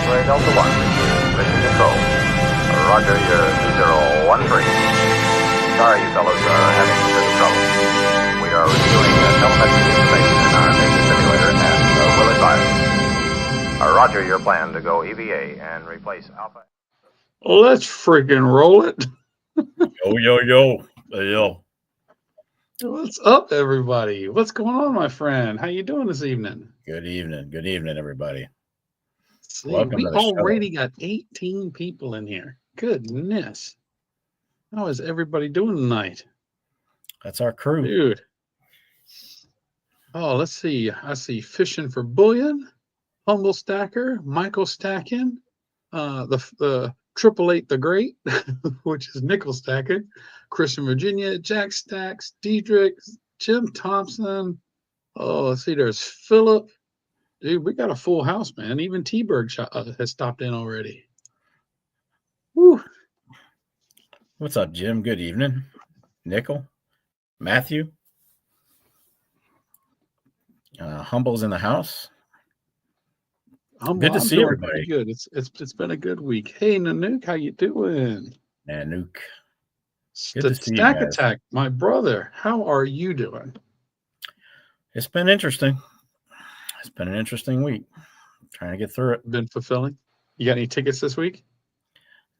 Runway Delta 1, mission control. Roger, you're 2013. Sorry you fellows are having a bit of trouble. We are reviewing telemetry information in our major simulator and will advise. Roger, your plan to go EVA and replace Alpha. Let's freaking roll it. Yo. What's up, everybody? What's going on, my friend? How you doing this evening? Good evening, everybody. See, Welcome we to the already show. got 18 people in here. Goodness. How is everybody doing tonight? That's our crew. Dude. Oh, let's see. I see Fishing for Bullion, Humble Stacker, Michael Stacking, the 888 the Great, which is Nickel Stacking, Christian Virginia, Jack Stacks, Diedrich, Jim Thompson. Oh, let's see. There's Philip. Dude, we got a full house, man. Even T-Bird has stopped in already. Woo. What's up, Jim? Good evening. Nickel, Matthew, Humble's in the house. Good to see everybody. Good. It's been a good week. Hey, Nanook, how you doing? Nanook. Stack Attack, my brother. How are you doing? It's been interesting. It's been an interesting week. Trying to get through it. Been fulfilling. You got any tickets this week?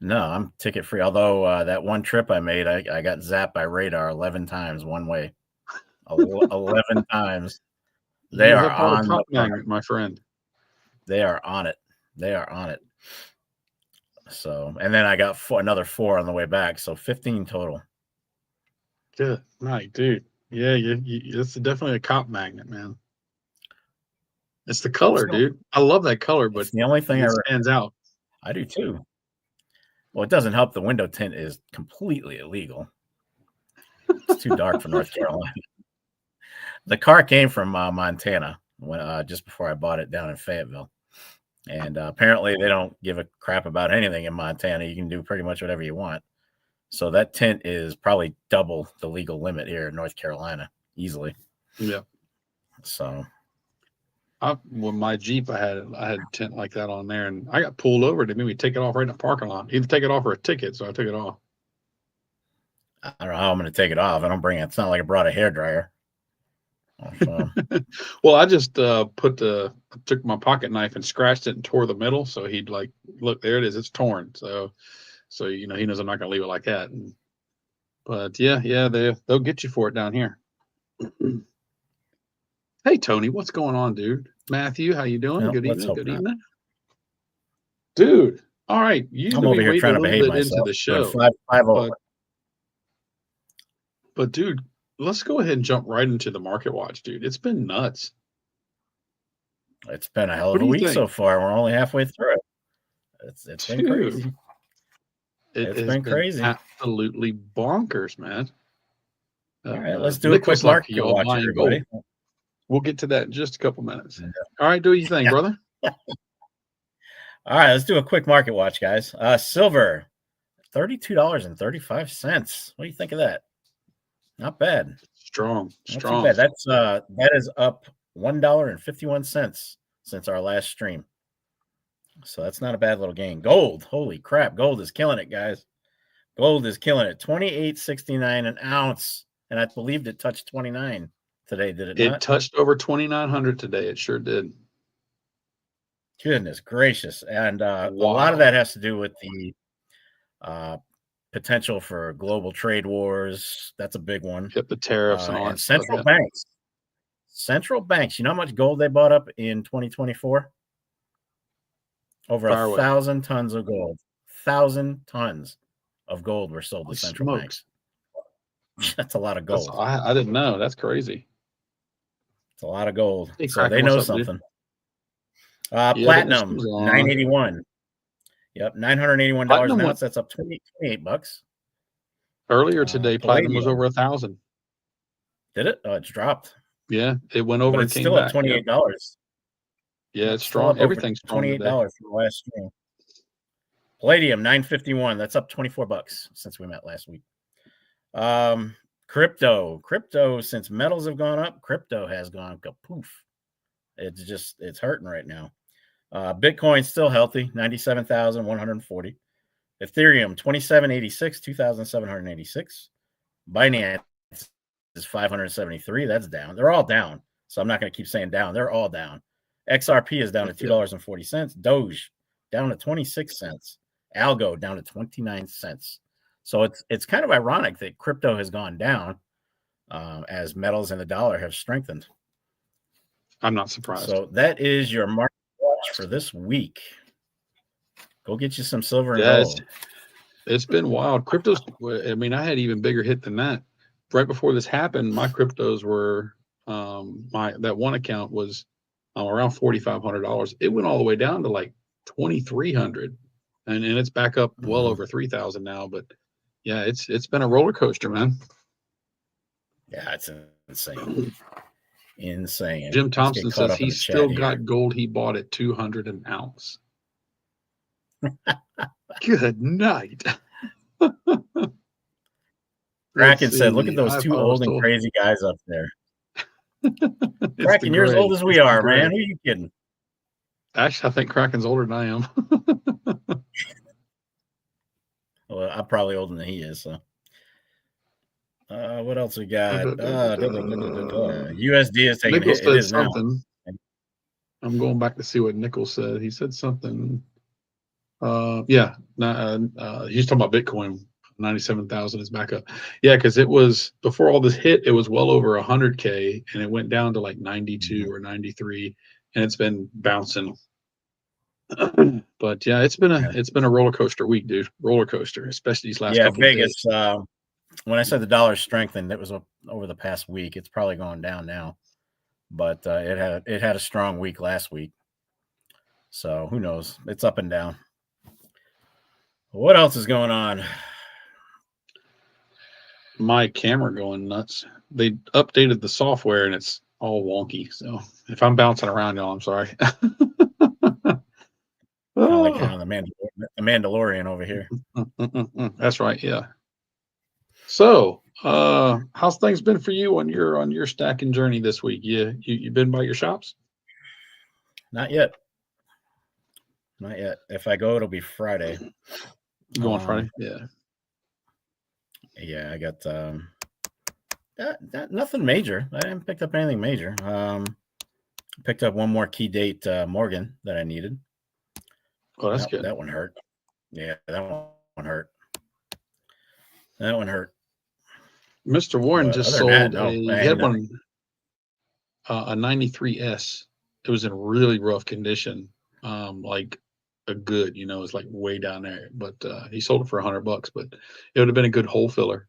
No, I'm ticket free. Although that one trip I made, I got zapped by radar 11 times one way. 11 times. They are on the magnet, my friend. They are on it. So, and then I got another 4 on the way back. So 15 total. Good night, dude. Yeah, it's definitely a cop magnet, man. It's the color, dude. I love that color, but the only thing that stands out. I do too. Well, it doesn't help. The window tint is completely illegal. It's too dark for North Carolina. The car came from Montana when just before I bought it down in Fayetteville. And apparently they don't give a crap about anything in Montana. You can do pretty much whatever you want. So that tint is probably double the legal limit here in North Carolina, easily. Yeah. So when my Jeep, I had tint like that on there, and I got pulled over. They made me take it off right in the parking lot. Either take it off or a ticket, so I took it off. I don't know how I'm going to take it off. I don't bring it. It's not like I brought a hairdryer. Well, I just took my pocket knife and scratched it and tore the middle. So he'd like, look, there it is. It's torn. So he knows I'm not going to leave it like that. But yeah, they'll get you for it down here. Hey, Tony, what's going on, dude? Matthew, how you doing? Good evening. Dude, all right. I'm over here trying to behave myself. Into the show. 5-5-0. But dude, let's go ahead and jump right into the market watch, dude. It's been nuts. It's been a hell of a week so far. We're only halfway through it. It's been crazy. It's been crazy. Absolutely bonkers, man. All right, let's do a quick market watch, everybody. We'll get to that in just a couple minutes. Yeah. All right, do your thing, brother. All right, let's do a quick market watch, guys. Silver, $32.35. What do you think of that? Not bad. Strong. Not too bad. That is up $1.51 since our last stream. So that's not a bad little gain. Gold, holy crap, gold is killing it, guys. Gold is killing it. $28.69 an ounce, and I believed it touched 29 today. Did it not? It touched over 2,900 today. It sure did. Goodness gracious, and a lot of that has to do with the potential for global trade wars. That's a big one. Yep, the tariffs and all that. Central banks. Central banks. You know how much gold they bought up in 2024? Over 1,000 tons of gold. 1,000 tons of gold were sold to central banks. That's a lot of gold. I didn't know. That's crazy. It's a lot of gold. So they know something. Platinum, $981. Yep, $981 an ounce. That's up $28. Earlier today, platinum was over 1,000. Did it? Oh, it's dropped. Yeah, it went over. But it's still at $28. Yeah, it's strong. Everything's strong. $28 from the last stream. Palladium, $951. That's up $24 since we met last week. Crypto, since metals have gone up, crypto has gone kapoof. It's hurting right now. Bitcoin still healthy, 97,140. Ethereum 2786, 2,786. Binance is 573. That's down. They're all down. So I'm not going to keep saying down. They're all down. XRP is down to $2.40. Doge down to 26 cents. Algo down to 29 cents. So it's kind of ironic that crypto has gone down as metals and the dollar have strengthened. I'm not surprised. So that is your market watch for this week. Go get you some silver and gold. It's been wild. Cryptos, I mean, I had even bigger hit than that. Right before this happened, my cryptos were that one account was around $4,500. It went all the way down to like 2,300, and it's back up well over 3,000 now. But yeah, it's been a roller coaster, man. Yeah, it's insane. Insane. Jim Thompson says he's still got gold he bought at 200 an ounce. Good night. Kraken said, look at those two old and crazy guys up there. Kraken, you're as old as we are, man. Who are you kidding? Actually, I think Kraken's older than I am. Well, I'm probably older than he is. So, what else we got? USD is taking a hit. It is something. Now. I'm going back to see what Nichols said. He said something. He's talking about Bitcoin. 97,000 is back up. Yeah, because it was before all this hit, it was well over 100K, and it went down to like 92 or 93, and it's been bouncing. But yeah, it's been a roller coaster week, dude. Roller coaster, especially these last couple Vegas. Of days. When I said the dollar strengthened, it was over the past week. It's probably going down now, but it had a strong week last week. So who knows? It's up and down. What else is going on? My camera going nuts. They updated the software and it's all wonky. So if I'm bouncing around, y'all, I'm sorry. Like the Mandalorian over here. That's right. Yeah. So, how's things been for you on your stacking journey this week? You been by your shops? Not yet. If I go, it'll be Friday. You go on Friday? Yeah. Yeah, I got nothing major. I haven't picked up anything major. Picked up one more key date Morgan that I needed. Oh, that's good. That one hurt. Yeah, that one hurt. That one hurt. Mr. Warren just sold he had one, a 93S. It was in really rough condition. Like a good, it's like way down there, but he sold it for $100, but it would have been a good hole filler.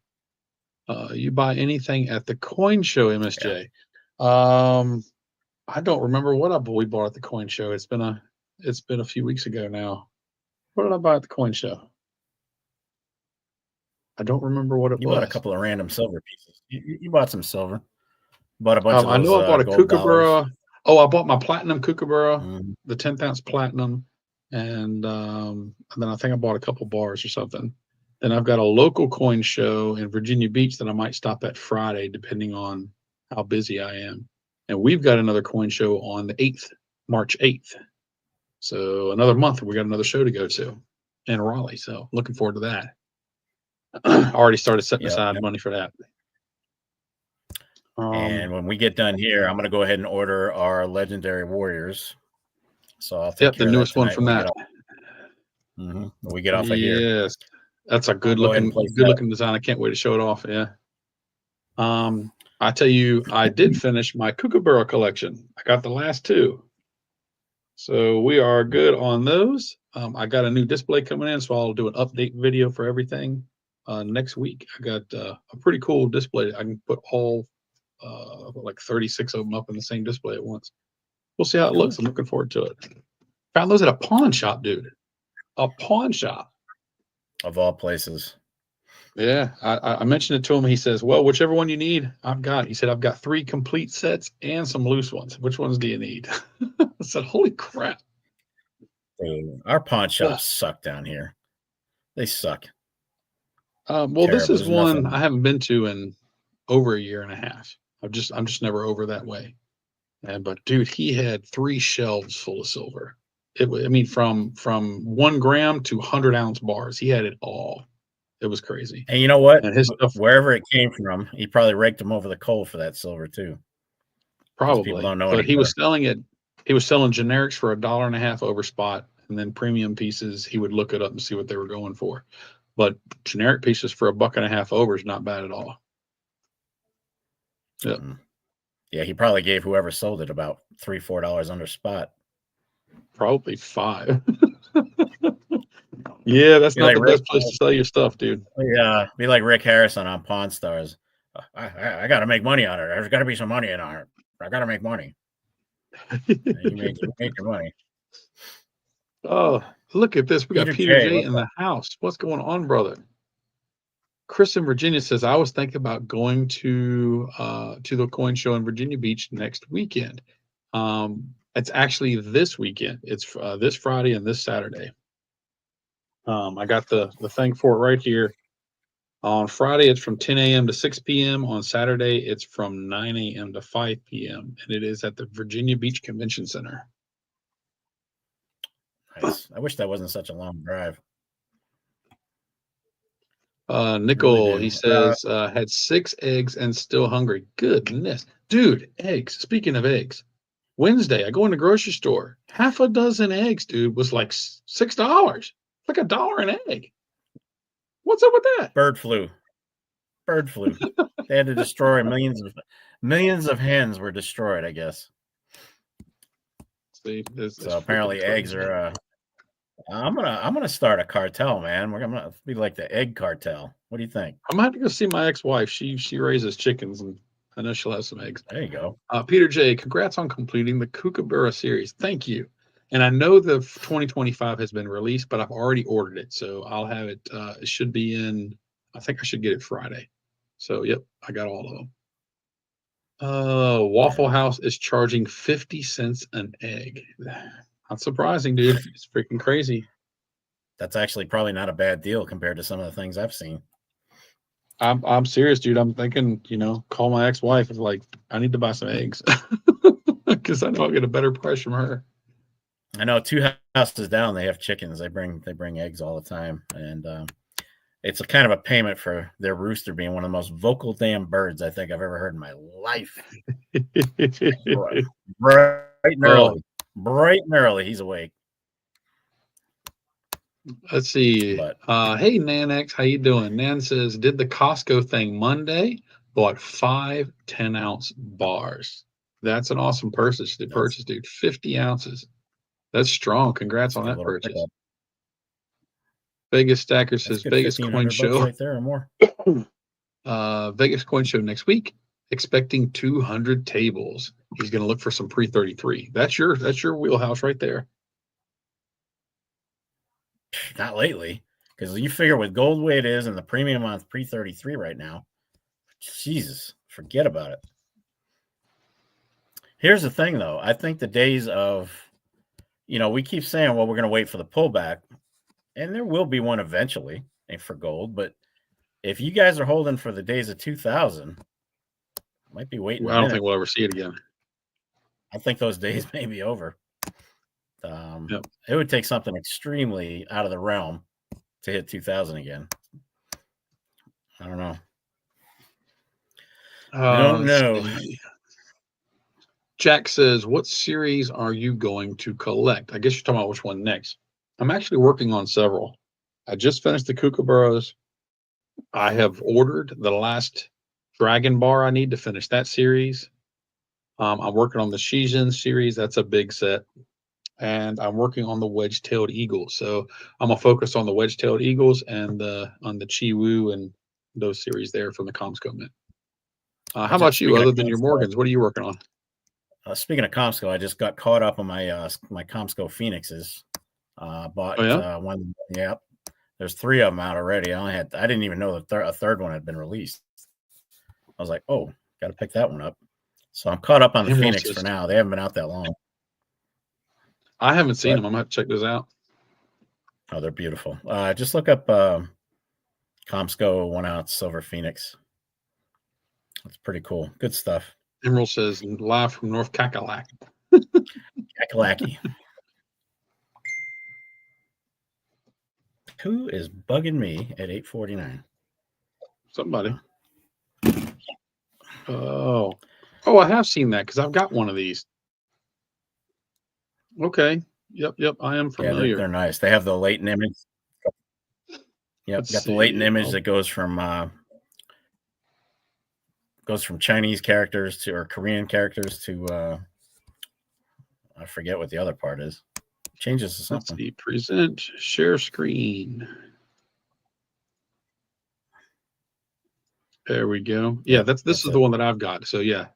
You buy anything at the coin show, MSJ? Yeah. I don't remember what we bought at the coin show. It's been a few weeks ago now. What did I buy at the coin show? I don't remember what it was. You bought a couple of random silver pieces. You bought some silver. Bought a bunch of those, I know I bought a Kookaburra. Oh, I bought my platinum Kookaburra, the 10th ounce platinum. And then I think I bought a couple bars or something. Then I've got a local coin show in Virginia Beach that I might stop at Friday, depending on how busy I am. And we've got another coin show on the 8th, March 8th. So another month, we got another show to go to in Raleigh. So looking forward to that. I already started setting aside money for that. And when we get done here, I'm going to go ahead and order our Legendary Warriors. So I'll take the newest one from that. When we get off of here. Yes, that's a good looking design. I can't wait to show it off. Yeah. I tell you, I did finish my Kookaburra collection. I got the last two, so we are good on those. I got a new display coming in, so I'll do an update video for everything next week. I got a pretty cool display. I can put all like 36 of them up in the same display at once. We'll see how it looks. I'm looking forward to it. Found those at a pawn shop, dude. A pawn shop. Of all places. Yeah. I mentioned it to him. He says, well, whichever one you need, I've got. He said, I've got 3 complete sets and some loose ones. Which ones do you need? I said, holy crap. Dude, our pawn shops suck down here. They suck. Well, terrible. This is one I haven't been to in over a year and a half. I'm just never over that way. But dude, he had 3 shelves full of silver. I mean, from 1 gram to 100-ounce bars, he had it all. It was crazy. And you know what? And his stuff, wherever it came from, he probably raked them over the coal for that silver too. People probably, don't know but any he was better. selling it. He was selling generics for $1.50 over spot, and then premium pieces he would look it up and see what they were going for. But generic pieces for $1.50 over is not bad at all. Yep. Yeah, he probably gave whoever sold it about $3-4 under spot. Probably 5. Yeah, that's Be not like the Rick, best place to sell your stuff, dude. yeah, be like Rick Harrison on Pawn Stars. I got to make money on it. There's got to be some money in on it. I got to make money. And you make your money. Oh, look at this. We got Peter J in the house. What's going on, brother? Chris in Virginia says, I was thinking about going to the coin show in Virginia Beach next weekend. It's actually this weekend. It's this Friday and this Saturday. I got the thing for it right here. On Friday, it's from 10 a.m. to 6 p.m. On Saturday, it's from 9 a.m. to 5 p.m. And it is at the Virginia Beach Convention Center. Nice. I wish that wasn't such a long drive. Nickel, Really he says, had 6 eggs and still hungry. Goodness. Dude, eggs. Speaking of eggs, Wednesday, I go in the grocery store. Half a dozen eggs, dude, was like $6. Like $1 an egg. What's up with that? Bird flu. They had to destroy millions of hens were destroyed, I guess. See, so apparently eggs are I'm gonna start a cartel, man. We're gonna be like the egg cartel. What do you think? I'm gonna have to go see my ex-wife. She raises chickens, and I know she'll have some eggs. There you go. Peter J, congrats on completing the Kookaburra series. Thank you. And I know the 2025 has been released, but I've already ordered it, so I'll have it. It should be in. I think I should get it Friday. So yep, I got all of them. Waffle House is charging 50 cents an egg. Not surprising, dude. It's freaking crazy. That's actually probably not a bad deal compared to some of the things I've seen. I'm serious, dude. I'm thinking, call my ex-wife. It's like, I need to buy some eggs because I know I'll get a better price from her. I know 2 houses down, they have chickens. They bring eggs all the time, and it's a kind of a payment for their rooster being one of the most vocal damn birds I think I've ever heard in my life. Bright and early, he's awake. Let's see. Hey, Nanex, how you doing? Nan says, did the Costco thing Monday, bought 5 10-ounce bars. That's an awesome purchase, dude. 50 ounces. That's strong. Congrats on that purchase. Pickup. Vegas Stacker says, Vegas Coin Show. Right there or more. Vegas Coin Show next week. Expecting 200 tables. He's going to look for some pre-33. That's your wheelhouse right there. Not lately, because you figure with gold the way it is and the premium on pre-33 right now, Jesus, forget about it. Here's the thing, though. I think the days of, we keep saying, well, we're going to wait for the pullback, and there will be one eventually for gold. But if you guys are holding for the days of 2000, might be waiting. I don't think we'll ever see it again. I think those days may be over. It would take something extremely out of the realm to hit 2000 again. I don't know. I don't know. Jack says, what series are you going to collect? I guess you're talking about which one next. I'm actually working on several. I just finished the Kookaburras. I have ordered the last Dragon Bar I need to finish that series. I'm working on the Shizhen series. That's a big set. And I'm working on the wedge-tailed eagles. So I'm gonna focus on the wedge-tailed eagles and on the Chi-Wu and those series there from the Comsco Mint. How about you? Other than your Morgans, what are you working on? Speaking of Comsco, I just got caught up on my my Comsco Phoenixes. Bought one. Yep, there's 3 of them out already. I didn't even know that a third one had been released. I was like, oh, got to pick that one up. So I'm caught up on the Phoenix for now. They haven't been out that long. I haven't seen them. I'm gonna have to check those out. Oh, they're beautiful. Just look up Comsco 1 ounce silver Phoenix. That's pretty cool. Good stuff. Emerald says live from North Kakalaki. Kakalaki. Who is bugging me at 8:49? Somebody. Oh, I have seen that because I've got one of these. Okay. Yep. I am Yeah, familiar. they're nice. They have the latent image. Yep, Let's got the latent see. image that goes from Chinese characters to or Korean characters to I forget what the other part is. Changes to Let's something. see. Present, share screen. There we go. Yeah, Yep, this is the one that I've got. So yeah,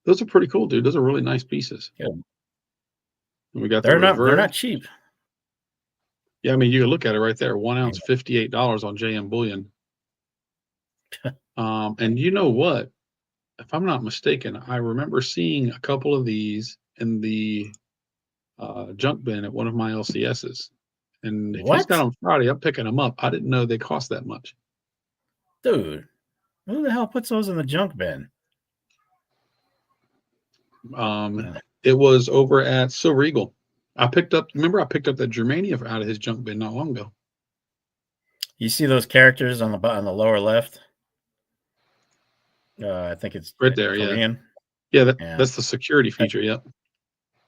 those are pretty cool, dude. Those are really nice pieces. Good. And we got They're the reverse. they're not cheap. Yeah, I mean, you can look at it right there. 1 ounce, $58 on JM Bullion. And you know what? If I'm not mistaken, I remember seeing a couple of these in the junk bin at one of my LCSs. And if he's got What? on Friday, I'm picking them up. I didn't know they cost that much. Dude, who the hell puts those in the junk bin? It was over at Silver Eagle. Remember I picked up that Germania out of his junk bin not long ago. You see those characters on the lower left? I think it's right there. Korean. Yeah, that's the security feature. Yep.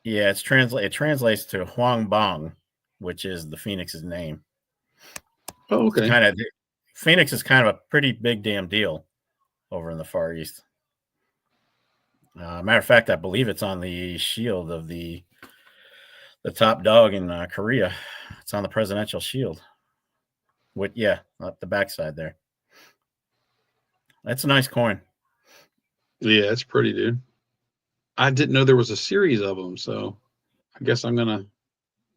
Yeah, it translates to Huang Bong, which is the Phoenix's name. Oh, okay. Phoenix is kind of a pretty big damn deal over in the Far East. Matter of fact, I believe it's on the shield of the top dog in Korea. It's on the presidential shield. Up the backside there. That's a nice coin. Yeah, it's pretty, dude. I didn't know there was a series of them, so I guess I'm gonna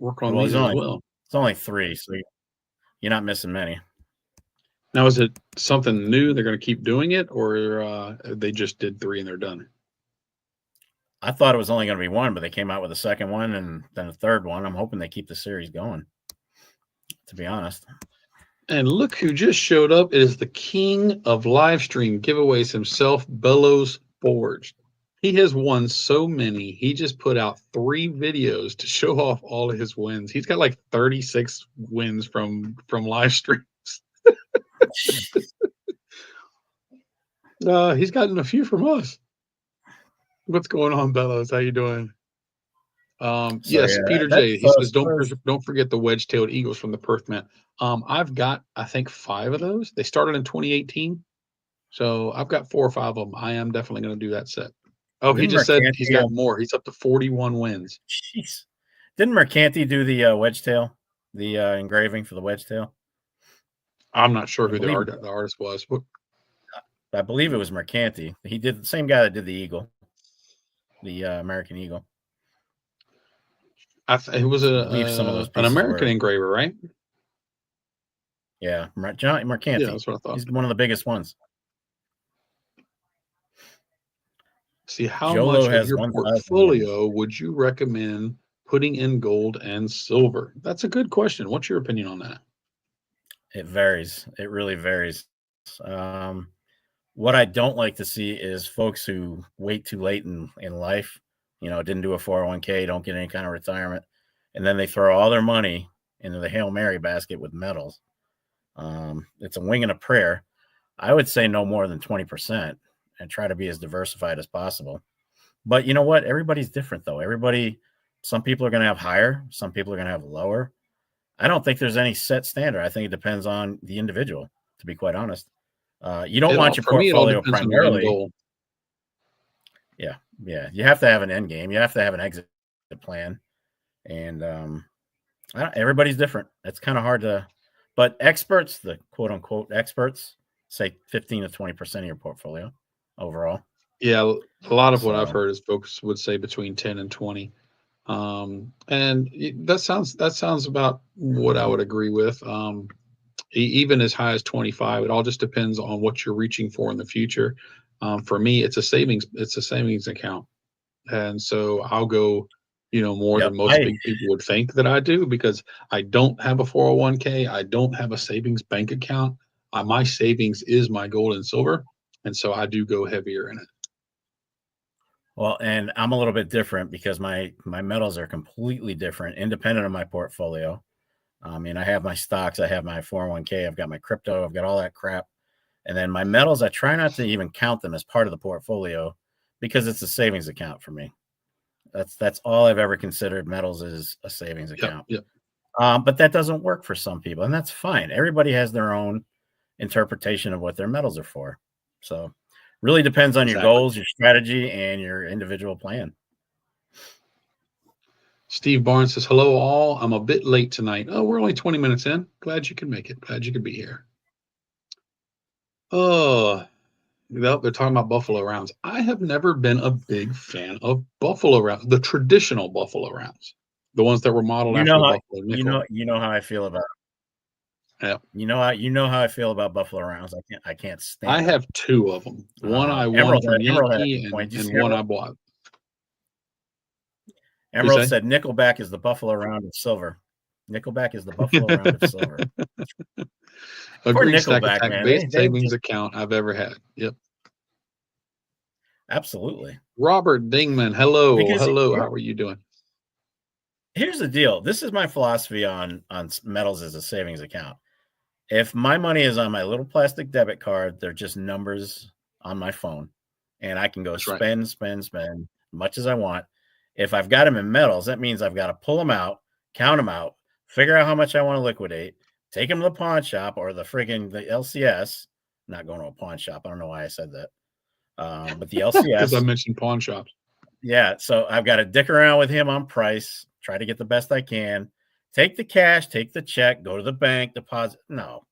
work on these as well. It's only 3, so you're not missing many. Now, is it something new? They're going to keep doing it, or they just did 3 and they're done? I thought it was only going to be 1, but they came out with a second one and then a third one. I'm hoping they keep the series going, to be honest. And look who just showed up. It is the king of live stream giveaways himself, Bellows Forged. He has won so many. He just put out 3 videos to show off all of his wins. He's got like 36 wins from live streams. He's gotten a few from us. What's going on, Bellows? How you doing? Yes, Peter J. He says, don't forget the wedge-tailed eagles from the Perth Mint. I've got, I think, 5 of those. They started in 2018, so I've got 4 or 5 of them. I am definitely going to do that set. Oh, he just said he's got more. He's up to 41 wins. Jeez. Didn't Mercanti do the wedge tail, the engraving for the wedge tail? I'm not sure who the artist was. I believe it was Mercanti. He did the same guy that did the eagle, the American eagle. It was an American engraver, right? Yeah, John Mercanti. Yeah, that's what I thought. He's one of the biggest ones. See, how much of your portfolio would you recommend putting in gold and silver? That's a good question. What's your opinion on that? It varies. It really varies. What I don't like to see is folks who wait too late in life, didn't do a 401k, don't get any kind of retirement, and then they throw all their money into the Hail Mary basket with metals. It's a wing and a prayer. I would say no more than 20% and try to be as diversified as possible. But you know what? Everybody's different, though. Some people are going to have higher, some people are going to have lower. I don't think there's any set standard. I think it depends on the individual, to be quite honest. You don't want your portfolio primarily. Yeah. You have to have an end game. You have to have an exit plan. And everybody's different. It's kind of hard to, but experts, the quote unquote experts, say 15 to 20% of your portfolio overall. Yeah, a lot of what I've heard is folks would say between 10 and 20. And that sounds about what I would agree with. Even as high as 25, it all just depends on what you're reaching for in the future. For me, it's a savings account. And so I'll go, more than most big people would think that I do, because I don't have a 401k. I don't have a savings bank account. My savings is my gold and silver. And so I do go heavier in it. Well, and I'm a little bit different because my metals are completely different, independent of my portfolio. I mean, I have my stocks, I have my 401k, I've got my crypto, I've got all that crap. And then my metals, I try not to even count them as part of the portfolio because it's a savings account for me. That's all I've ever considered metals is a savings account. Yep. But that doesn't work for some people, and that's fine. Everybody has their own interpretation of what their metals are for. So really depends on your goals, your strategy, and your individual plan. Steve Barnes says, hello all. I'm a bit late tonight. Oh, we're only 20 minutes in. Glad you can make it. Glad you could be here. Oh, they're talking about buffalo rounds. I have never been a big fan of buffalo rounds, the traditional buffalo rounds, the ones that were modeled after the buffalo nickel. You know how I feel about it. Yeah. You know how I feel about buffalo rounds. I can't stand I have two of them. One I won from Yankee and one I bought. Emerald said Nickelback is the buffalo round of silver. Nickelback is the buffalo round of silver. A Green Stack Attack best savings account I've ever had. Yep. Absolutely. Robert Dingman, hello. Hello. How are you doing? Here's the deal. This is my philosophy on metals as a savings account. If my money is on my little plastic debit card, they're just numbers on my phone. And I can go spend as much as I want. If I've got them in metals, that means I've got to pull them out, count them out, figure out how much I want to liquidate, take them to the pawn shop or the LCS. I'm not going to a pawn shop. I don't know why I said that. But the LCS. Because I mentioned pawn shops. Yeah. So I've got to dick around with him on price, try to get the best I can, take the cash, take the check, go to the bank, deposit. No,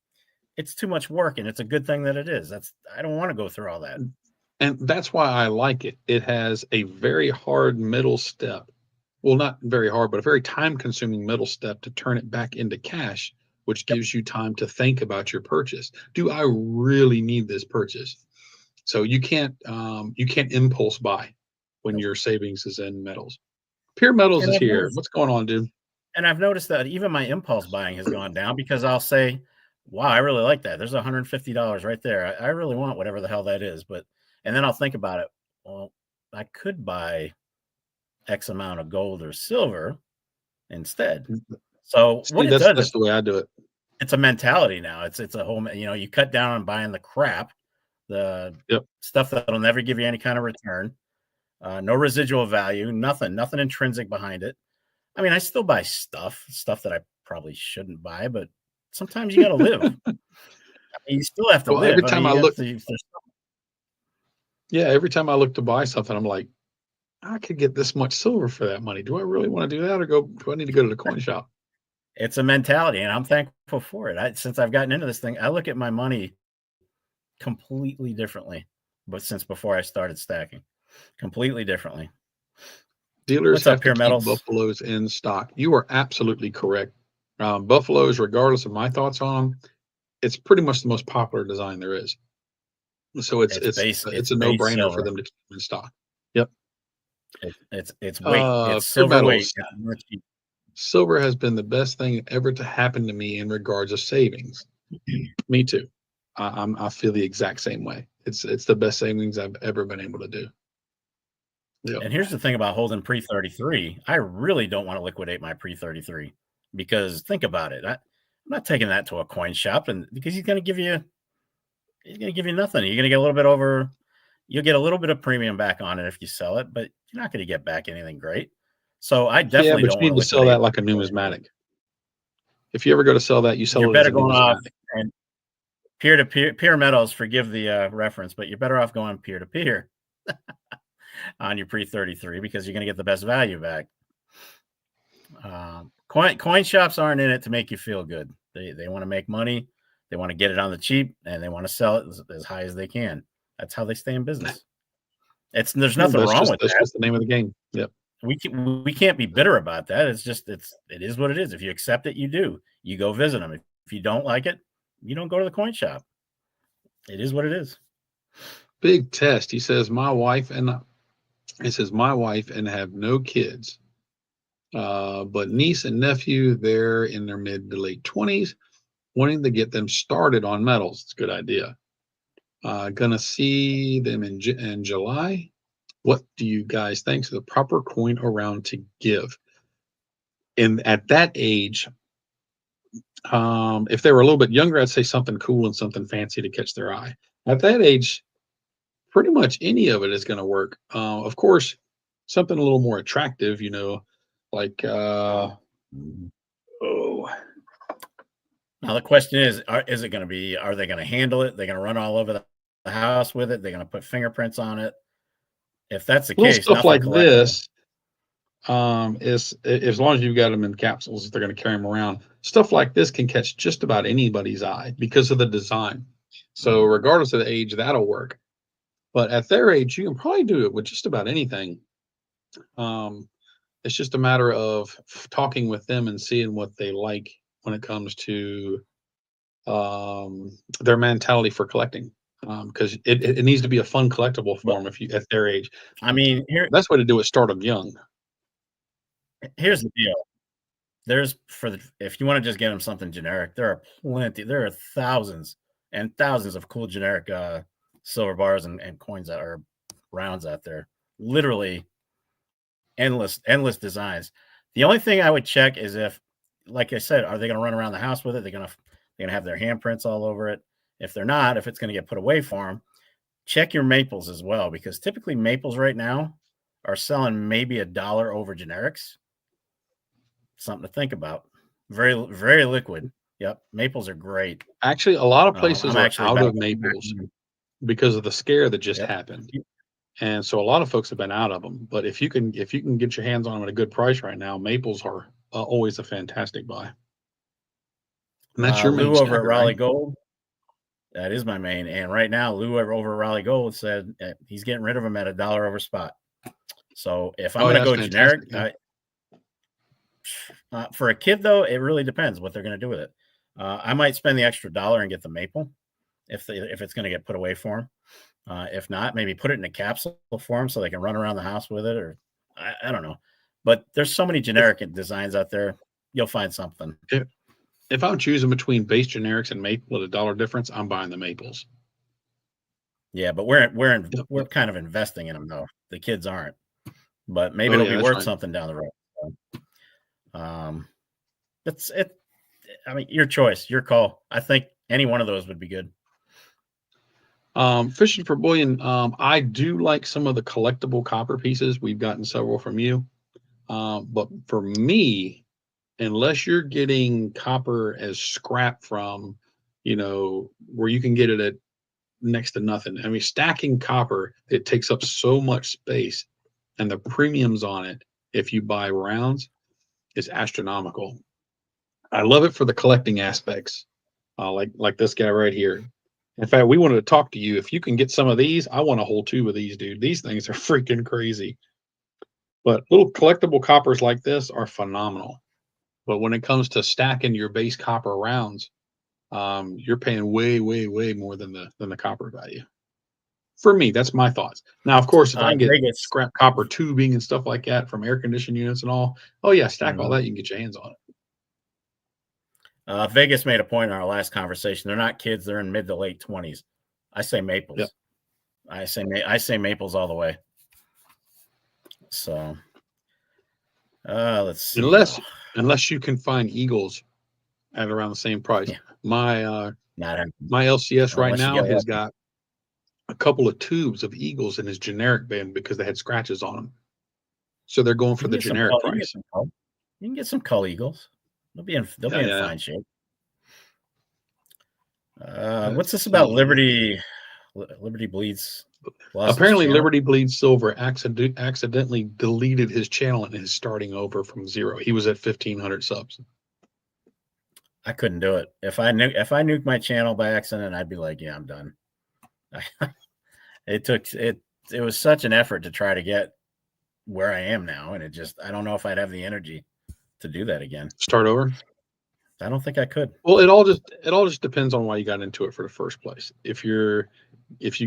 it's too much work. And it's a good thing that it is. I don't want to go through all that. And that's why I like it. It has a very hard middle step. Well, not very hard, but a very time-consuming middle step to turn it back into cash, which gives you time to think about your purchase. Do I really need this purchase? So you can't impulse buy when your savings is in metals. Pure Metals is here. What's going on, dude? And I've noticed that even my impulse buying has gone down because I'll say, wow, I really like that. There's $150 right there. I really want whatever the hell that is. And then I'll think about it. Well, I could buy X amount of gold or silver instead. So that's the way I do it. It's a mentality now. It's a whole, you cut down on buying the crap, the stuff that'll never give you any kind of return, no residual value, nothing intrinsic behind it. I mean, I still buy stuff that I probably shouldn't buy, but sometimes you got to live. I mean, you still have to live. Every time every time I look to buy something, I'm like, I could get this much silver for that money. Do I really want to do that, or do I need to go to the coin shop? It's a mentality, and I'm thankful for it. Since I've gotten into this thing, I look at my money completely differently, but since before I started stacking, completely differently. Dealers have to keep buffaloes in stock. You are absolutely correct. Buffaloes, regardless of my thoughts on them, it's pretty much the most popular design there is. So it's a no-brainer for them to keep in stock. Yep. It's weight. It's silver weight. Silver has been the best thing ever to happen to me in regards of savings. Me too. I feel the exact same way. It's the best savings I've ever been able to do. Yep. And here's the thing about holding pre-33. I really don't want to liquidate my pre-33 because think about it. I'm not taking that to a coin shop, and because he's going to give you nothing. You're going to get a little bit over. You'll get a little bit of premium back on it if you sell it, but you're not going to get back anything great. So I definitely don't need to sell that like a numismatic. If you ever go to sell that, you sell it as a numismatic. And peer-to-peer metals, forgive the reference, but you're better off going peer-to-peer on your pre-33 because you're going to get the best value back. Coin shops aren't in it to make you feel good. They want to make money. They want to get it on the cheap, and they want to sell it as high as they can. That's how they stay in business. There's nothing wrong with that. That's just the name of the game. Yep. We can't be bitter about that. It is what it is. If you accept it, you do. You go visit them. If you don't like it, you don't go to the coin shop. It is what it is. Big Test. He says my wife and have no kids, but niece and nephew, they're in their mid to late 20s, wanting to get them started on metals. It's a good idea. Gonna see them in July. What do you guys think? So the proper coin around to give. And at that age, If they were a little bit younger, I'd say something cool and something fancy to catch their eye. At that age, pretty much any of it is going to work. Of course, something a little more attractive, like Mhm. oh, Now the question is it going to be? Are they going to handle it? They're going to run all over the house with it. They're going to put fingerprints on it. If that's the little case, stuff nothing like collectible. this. Is as long as you've got them in capsules, they're going to carry them around. Stuff like this can catch just about anybody's eye because of the design. So regardless of the age, that'll work. But at their age, you can probably do it with just about anything. It's just a matter of talking with them and seeing what they like when it comes to their mentality for collecting. Because it needs to be a fun collectible for them if you at their age. I mean, Best way to do it is start them young. here's the deal. If you want to just get them something generic, there are thousands and thousands of cool generic silver bars and coins that are rounds out there. Literally endless designs. The only thing I would check is if, like I said, are they going to run around the house with it? They're going to have their handprints all over it. If they're not, if it's going to get put away for them, check your maples as well, because typically maples right now are selling maybe $1 over generics. Something to think about. Very, very liquid. Yep, maples are great. Actually, a lot of places I'm are actually out about of to- maples because of the scare that just Yep. happened. And so a lot of folks have been out of them. But if you can get your hands on them at a good price right now, maples are always a fantastic buy. And that's your main Lou over stacker, at Raleigh right? Gold. That is my main. And right now, Lou over at Raleigh Gold said he's getting rid of them at $1 over spot. So if I'm going to go generic, for a kid though, it really depends what they're going to do with it. I might spend the extra $1 and get the maple if it's going to get put away for them. If not, maybe put it in a capsule for them so they can run around the house with it, or I don't know. But there's so many generic designs out there. You'll find something. If I'm choosing between base generics and maple at $1 difference, I'm buying the maples. Yeah, but we're kind of investing in them though. The kids aren't. But maybe it'll be worth something down the road. So, it's it. I mean, your choice, your call. I think any one of those would be good. Fishing for bullion. I do like some of the collectible copper pieces. We've gotten several from you. But for me, unless you're getting copper as scrap from, where you can get it at next to nothing. I mean, stacking copper, it takes up so much space, and the premiums on it, if you buy rounds, is astronomical. I love it for the collecting aspects, like this guy right here. In fact, we wanted to talk to you. If you can get some of these, I want a whole tube of these, dude. These things are freaking crazy. But little collectible coppers like this are phenomenal. But when it comes to stacking your base copper rounds, you're paying way, way, way more than the copper value. For me, that's my thoughts. Now, of course, if I can get scrap copper tubing and stuff like that from air conditioning units and all, oh yeah, stack all that, you can get your hands on it. Vegas made a point in our last conversation. They're not kids; they're in mid to late 20s. I say maples. Yep. I say maples all the way. So, let's see. Unless you can find eagles at around the same price. Yeah. My LCS right now has got a couple of tubes of eagles in his generic bin because they had scratches on them. So they're going for the generic price. You can get some cull eagles. They'll be in fine shape. What's this about Liberty? Liberty bleeds. Apparently, Liberty Bleeds Silver accidentally deleted his channel and is starting over from 0. He was at 1,500 subs. I couldn't do it. If I nuked my channel by accident, I'd be like, yeah, I'm done. It was such an effort to try to get where I am now, and I don't know if I'd have the energy to do that again. Start over? I don't think I could. Well, it all just depends on why you got into it for the first place. If you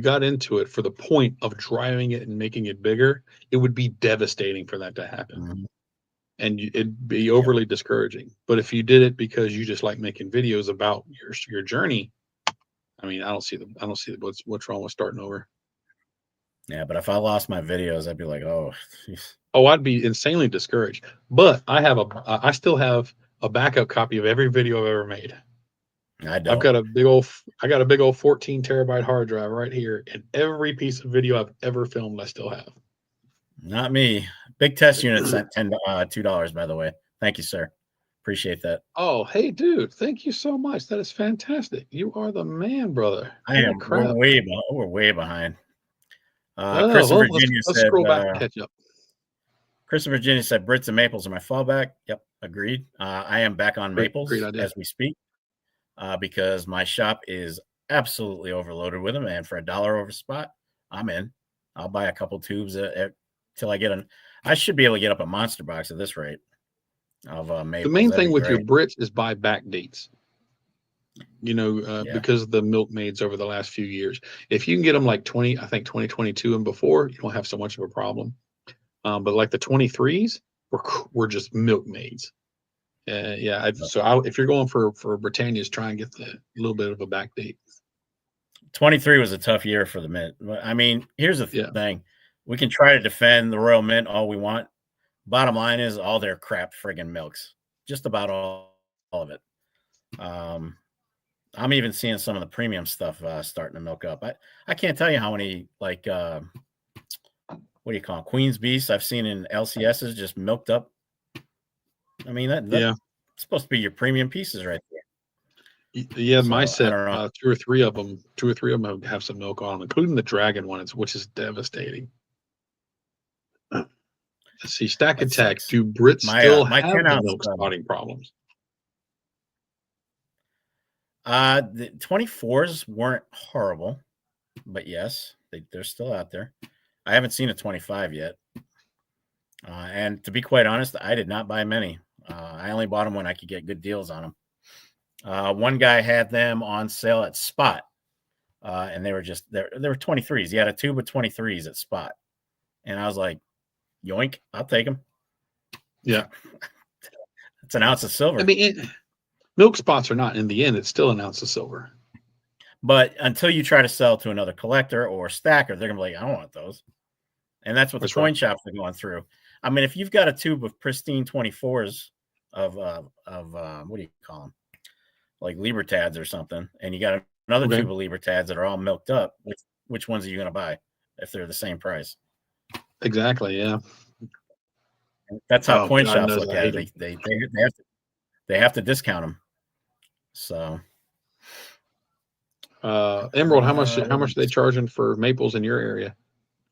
got into it for the point of driving it and making it bigger, it would be devastating for that to happen. Mm-hmm. And it'd be overly discouraging. But if you did it because you just like making videos about your journey, I mean, I don't see what's wrong with starting over. Yeah, but if I lost my videos, I'd be like, oh, I'd be insanely discouraged. But I still have a backup copy of every video I've ever made. I don't. I got a big old 14 terabyte hard drive right here, and every piece of video I've ever filmed, I still have. Not me. Big Test Unit sent $2, by the way. Thank you, sir. Appreciate that. Oh, hey, dude! Thank you so much. That is fantastic. You are the man, brother. I am. We're way behind. Chris in Virginia let's said. Scroll back and catch up. Chris in Virginia said Brits and Maples are my fallback. Yep, agreed. I am back on Maples as we speak because my shop is absolutely overloaded with them, and for $1 over spot, I'm in. I'll buy a couple tubes till I get I should be able to get up a monster box at this rate of Maples. The main thing with your Brits is buy back dates. Because of the milkmaids over the last few years. If you can get them like 2022 and before, you don't have so much of a problem. But like the 23s were just milkmaids. If you're going for Britannia's, try and get a little bit of a back date. 23 was a tough year for the Mint. I mean, here's the thing. We can try to defend the Royal Mint all we want. Bottom line is all their crap friggin' milks. Just about all of it. I'm even seeing some of the premium stuff starting to milk up. I can't tell you how many, like, what do you call them? Queen's Beasts I've seen in LCSs just milked up. I mean, that's supposed to be your premium pieces right there. Yeah, so, my set, two or three of them have some milk on them, including the Dragon one, which is devastating. Let's see, Stack Attack. Do Brits still have the milk spotting problems? The 24s weren't horrible, but yes, they're still out there. I haven't seen a 25 yet. And to be quite honest, I did not buy many. I only bought them when I could get good deals on them. One guy had them on sale at Spot, and they were 23s. He had a tube of 23s at Spot. And I was like, yoink, I'll take them. Yeah. It's an ounce of silver. I mean, milk spots are not, in the end, it's still an ounce of silver. But until you try to sell to another collector or stacker, they're going to be like, I don't want those. And that's what the coin shops are going through. I mean, if you've got a tube of pristine 24s of what do you call them? Like Libertads or something, and you got another tube of Libertads that are all milked up, which ones are you going to buy if they're the same price? Exactly, yeah. That's how coin shops look at it. They have to discount them. So, Emerald, how much are they charging for Maples in your area?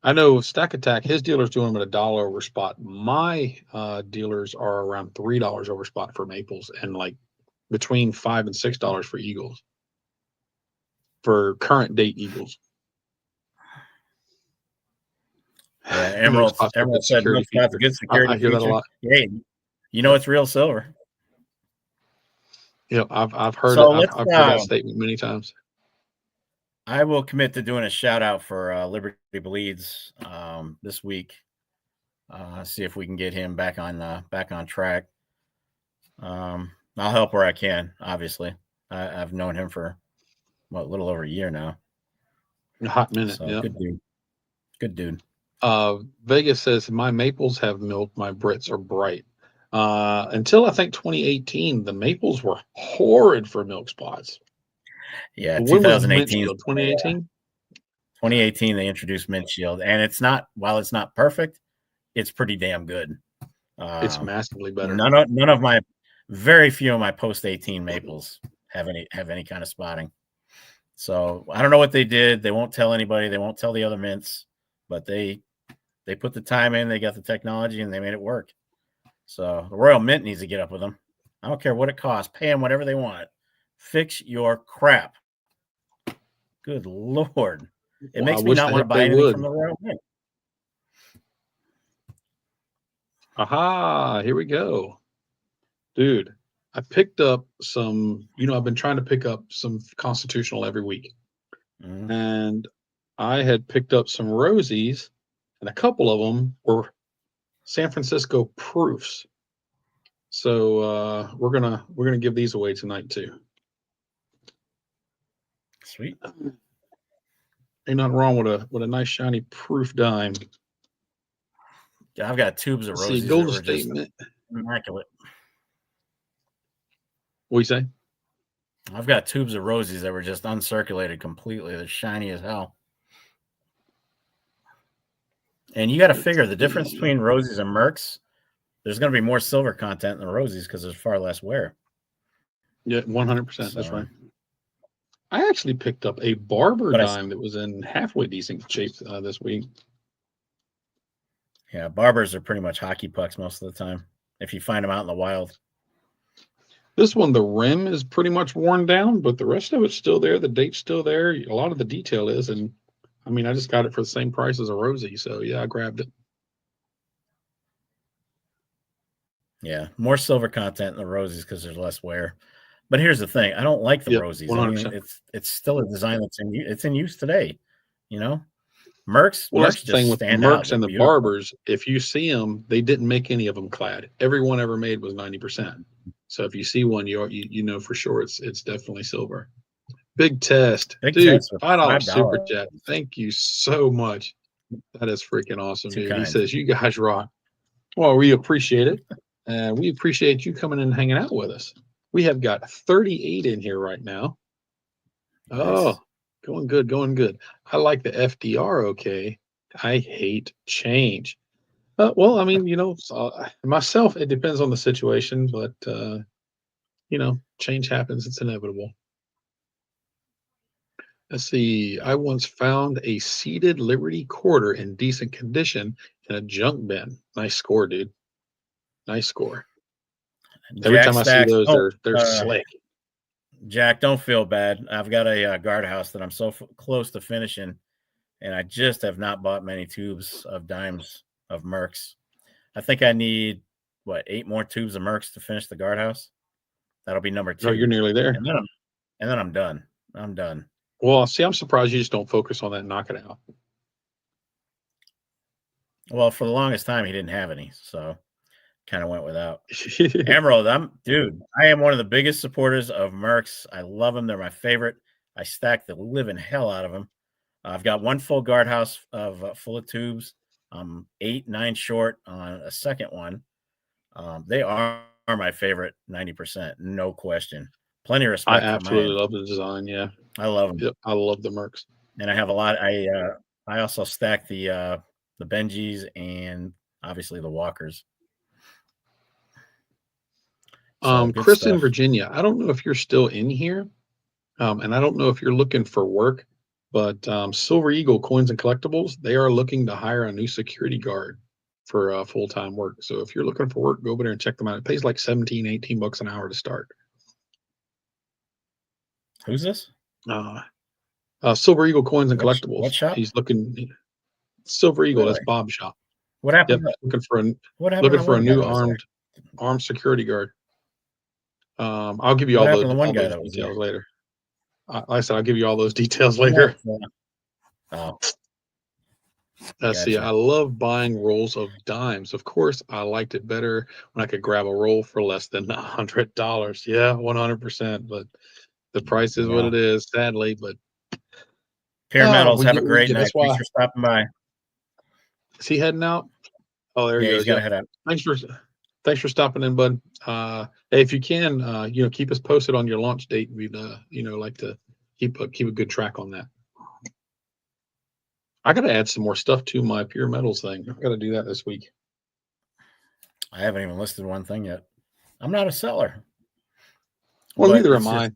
I know Stack Attack, his dealer's doing them at $1 over spot. My dealers are around $3 over spot for Maples, and like between $5 and $6 for Eagles, for current date Eagles. Yeah, Emerald said that's a good security. I hear that a lot. Hey, it's real silver. Yeah, I've heard it. I've heard that statement many times. I will commit to doing a shout out for Liberty Bleeds this week. See if we can get him back on track. I'll help where I can. Obviously, I've known him for a little over a year now. A hot minute. So, yeah. Good dude. Vegas says my Maples have milk. My Brits are bright. Until I think 2018, the Maples were horrid for milk spots. Yeah, 2018. 2018. 2018, they introduced Mint Shield, and while it's not perfect, it's pretty damn good. It's massively better. Very few of my post 18 Maples have any kind of spotting. So I don't know what they did. They won't tell anybody. They won't tell the other mints, but they put the time in. They got the technology, and they made it work. So the Royal Mint needs to get up with them. I don't care what it costs. Pay them whatever they want. Fix your crap. Good Lord. It makes me not want to buy anything from the Royal Mint. Aha, here we go. Dude, I picked up some, I've been trying to pick up some Constitutional every week. Mm-hmm. And I had picked up some Rosies, and a couple of them were San Francisco proofs. So we're gonna give these away tonight too. Sweet. Ain't nothing wrong with a nice shiny proof dime. Yeah, I've got tubes of Rosies. Golden State Mint. Immaculate. What do you say? I've got tubes of rosies that were just uncirculated completely. They're shiny as hell. And you got to figure the difference between rosies and mercs. There's going to be more silver content in the rosies because there's far less wear. Yeah, 100%. That's right. I actually picked up a barber dime that was in halfway decent shape this week. Yeah, barbers are pretty much hockey pucks most of the time if you find them out in the wild. This one, the rim is pretty much worn down, but the rest of it's still there. The date's still there. A lot of the detail is, and I mean, I just got it for the same price as a Rosie, so yeah, I grabbed it. Yeah, more silver content in the rosies because there's less wear. But here's the thing: I don't like the rosies. 100%. I mean, it's still a design that's in use today. You know, Mercs. Well, Mercs that's the thing with the Mercs and the barbers. If you see them, they didn't make any of them clad. Every one ever made was 90%. So if you see one, you know for sure it's definitely silver. Big test, dude. $5 super chat. Thank you so much. That is freaking awesome, dude. He says you guys rock. Well, we appreciate it, and we appreciate you coming in and hanging out with us. We have got 38 in here right now. Nice. Oh, going good, going good. I like the FDR. Okay, I hate change. Well, I mean, myself, it depends on the situation, but change happens. It's inevitable. Let's see. I once found a seated Liberty quarter in decent condition in a junk bin. Nice score, dude. Nice score. Every time I see those, they're slick. Jack, don't feel bad. I've got a guardhouse that I'm so close to finishing, and I just have not bought many tubes of dimes of Mercs. I think I need 8 more tubes of Mercs to finish the guardhouse. That'll be number 2. Oh, you're nearly there. And then I'm done. I'm done. Well, see, I'm surprised you just don't focus on that and knock it out. Well, for the longest time, he didn't have any, so kind of went without. Emerald, I am one of the biggest supporters of Mercs. I love them. They're my favorite. I stack the living hell out of them. I've got one full guardhouse full of tubes. 8, 9 short on a second one. They are my favorite 90%, no question. Plenty of respect. I absolutely love the design. Yeah, I love them. Yep, I love the Mercs, and I have a lot. I also stack the Benjis and obviously the Walkers. Chris stuff. in Virginia. I don't know if you're still in here, and I don't know if you're looking for work, but Silver Eagle Coins and Collectibles, they are looking to hire a new security guard for full-time work. So if you're looking for work, go over there and check them out. It pays like $17-18 an hour to start. Who's this? Silver Eagle Coins and Collectibles. What shop? He's looking. Silver Eagle. Really? That's Bob's shop. What happened? Yep, looking for a new armed security guard. I'll give you all those details later. Like I said, I'll give you all those details later. Oh. Let's see. I love buying rolls of dimes. Of course, I liked it better when I could grab a roll for less than $100. Yeah, 100%. But the price is what it is, sadly. But Pure Metals, have a great night. Thanks for stopping by. Is he heading out? Oh, there he goes. He's got to head out. Thanks for stopping in, bud. Hey, if you can, keep us posted on your launch date. We'd, like to keep a good track on that. I got to add some more stuff to my Pure Metals thing. I got to do that this week. I haven't even listed one thing yet. I'm not a seller. Well, neither am I.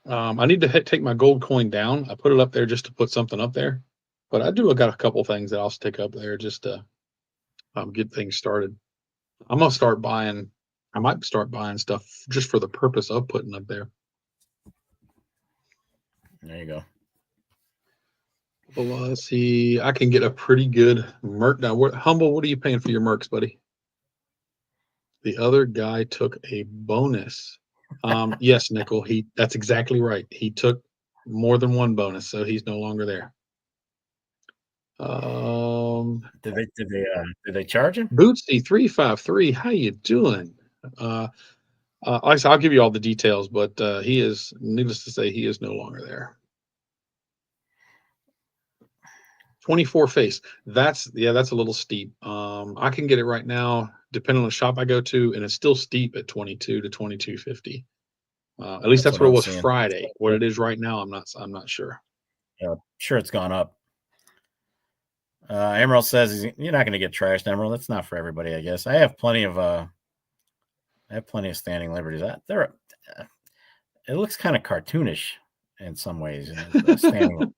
I need to take my gold coin down. I put it up there just to put something up there, but I got a couple things that I'll stick up there just to get things started. I'm gonna start buying. I might start buying stuff just for the purpose of putting up there. There you go. Well, let's see. I can get a pretty good Merc now. Humble, what are you paying for your Mercs, buddy? The other guy took a bonus. Yes, Nickel. That's exactly right. He took more than one bonus, so he's no longer there. Did they charge him? Bootsy353, how you doing? I'll give you all the details, but he is, needless to say, he is no longer there. 24 face. That's a little steep. I can get it right now, depending on the shop I go to, and it's still steep at 22 to 22.50. At least that's what it I'm was seeing. Friday. What it is right now, I'm not sure. Yeah, sure, it's gone up. Emerald says you're not going to get trashed, Emerald. That's not for everybody, I guess. I have plenty of standing liberties. It looks kind of cartoonish in some ways. Standing.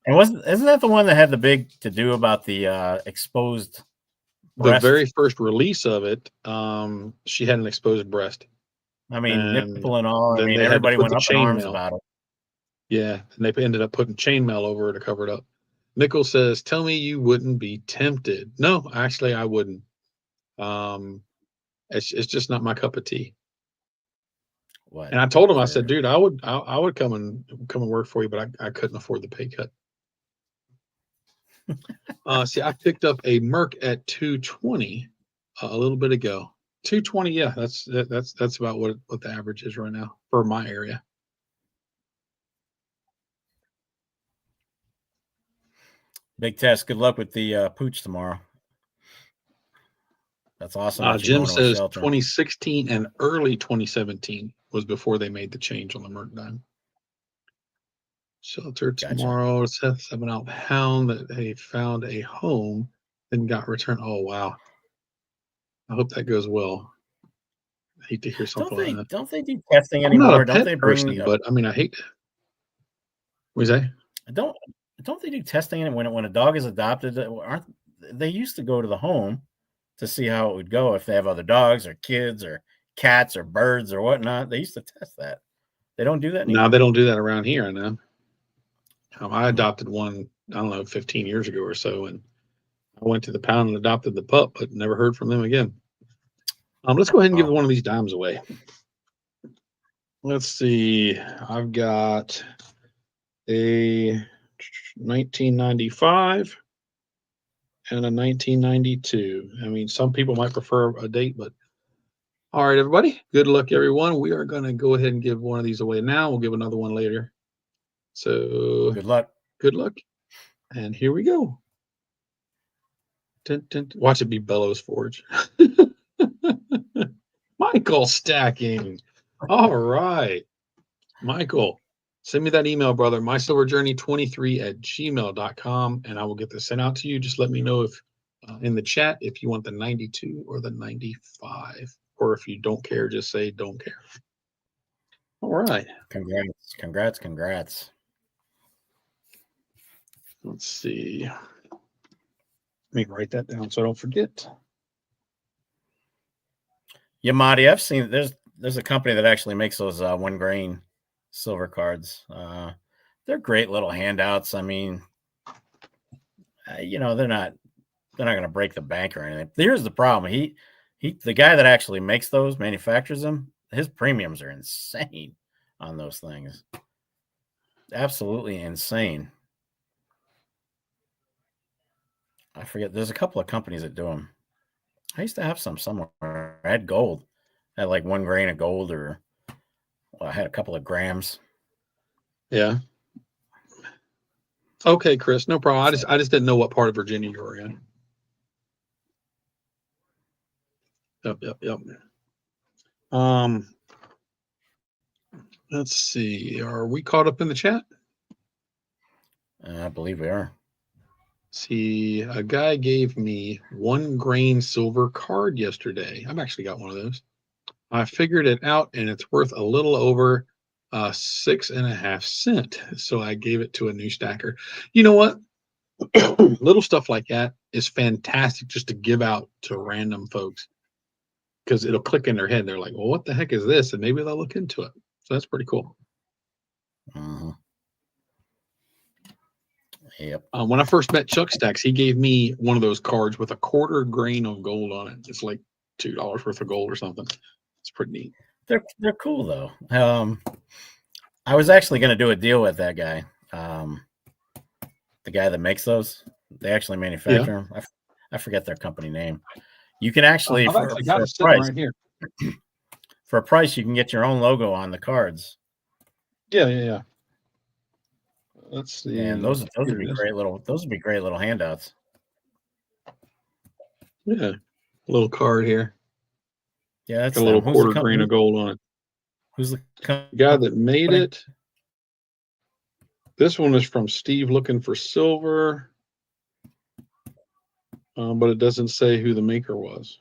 And isn't that the one that had the big to do about the exposed breast? The very first release of it, she had an exposed breast. I mean, nipple and all. I mean, everybody went up in arms about it. Yeah, and they ended up putting chainmail over it to cover it up. Nickel says, "Tell me you wouldn't be tempted." No, actually, I wouldn't. It's just not my cup of tea. What? And I told him, I said, "Dude, I would come and work for you, but I couldn't afford the pay cut." See, I picked up a Merc at 220 a little bit ago. 220, yeah, that's about what the average is right now for my area. Big test. Good luck with the pooch tomorrow. That's awesome. Jim says 2016 and early 2017 was before they made the change on the Merc dime. Shelter tomorrow. Gotcha. Seth 7-out hound that they found a home and got returned. Oh wow! I hope that goes well. I hate to hear something like that. Don't they do testing anymore? I'm not a don't they bring? Person, but I mean, I hate. What do you say? Don't they do testing when a dog is adopted? Aren't they used to go to the home to see how it would go if they have other dogs or kids or cats or birds or whatnot? They used to test that. They don't do that anymore. No, they don't do that around here. I know. I adopted one, I don't know, 15 years ago or so, and I went to the pound and adopted the pup, but never heard from them again. Let's go ahead and give one of these dimes away. Let's see. I've got a 1995 and a 1992. I mean, some people might prefer a date, but all right, everybody. Good luck, everyone. We are going to go ahead and give one of these away now. We'll give another one later. So good luck. Good luck. And here we go. Watch it be Bellows Forge. Michael stacking. All right. Michael, send me that email, brother. mysilverjourney23@gmail.com, and I will get this sent out to you. Just let me know if in the chat if you want the 92 or the 95, or if you don't care, just say don't care. All right. Congrats. Let's see. Let me write that down so I don't forget. Yeah, Marty, I've seen there's a company that actually makes those 1 grain silver cards. They're great little handouts. I mean, they're not going to break the bank or anything. Here's the problem. The guy that actually makes those, manufactures them, his premiums are insane on those things. Absolutely insane. I forget. There's a couple of companies that do them. I used to have some somewhere. I had gold. I had like 1 grain of gold, or I had a couple of grams. Yeah. Okay, Chris, no problem. I just didn't know what part of Virginia you were in. Yep. Let's see. Are we caught up in the chat? I believe we are. See, a guy gave me 1 grain silver card yesterday. I've actually got one of those. I figured it out, and it's worth a little over 6.5 cents. So I gave it to a new stacker. You know what? Little stuff like that is fantastic just to give out to random folks, because it'll click in their head. They're like, well, what the heck is this? And maybe they'll look into it. So that's pretty cool. Mm-hmm. Yep. When I first met Chuck Stacks, he gave me one of those cards with a 1/4 grain of gold on it. It's like $2 worth of gold or something. It's pretty neat. They're cool though. I was actually going to do a deal with that guy, the guy that makes those. They actually manufacture them. I forget their company name. You can actually, I've actually got a price right here. For a price, you can get your own logo on the cards. Yeah. Let's see. And those would Here be it is. great little handouts. Yeah, a little card here. Yeah, that's Got a little them. Who's the quarter grain of gold on it. Who's the The guy that made it. This one is from Steve Looking for Silver, but it doesn't say who the maker was.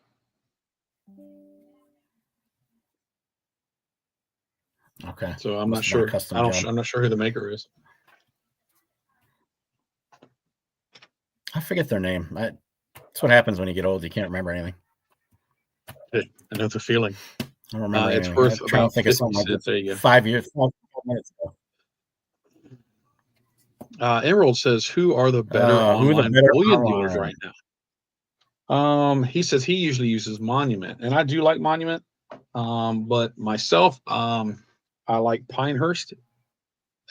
Okay. So I'm not sure. I'm not sure who the maker is. I forget their name. That's what happens when you get old. You can't remember anything. I know the feeling. I don't remember it's anything. worth I'm trying about to think 50 of something like cents. this. There you go. 5 years, 5 minutes ago. Emerald says, "Who are the better online bullion dealers right now?" He says he usually uses Monument, and I do like Monument. But myself, I like Pinehurst,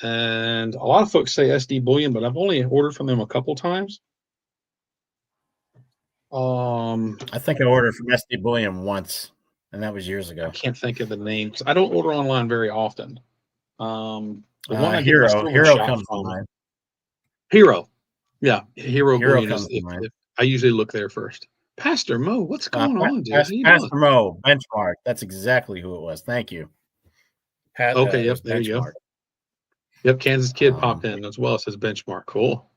and a lot of folks say SD Bullion, but I've only ordered from them a couple times. I think I ordered from SD Bullion once, and that was years ago. I can't think of the names. I don't order online very often. The one I get Hero shop comes from. to mind. Hero. Yeah, Hero Bullion comes is to mind. I usually look there first. Pastor Mo, what's going on, dude? Pastor Mo, Benchmark. That's exactly who it was. Thank you. Okay, yep, there you go. Yep, Kansas Kid popped in as well. It says Benchmark. Cool.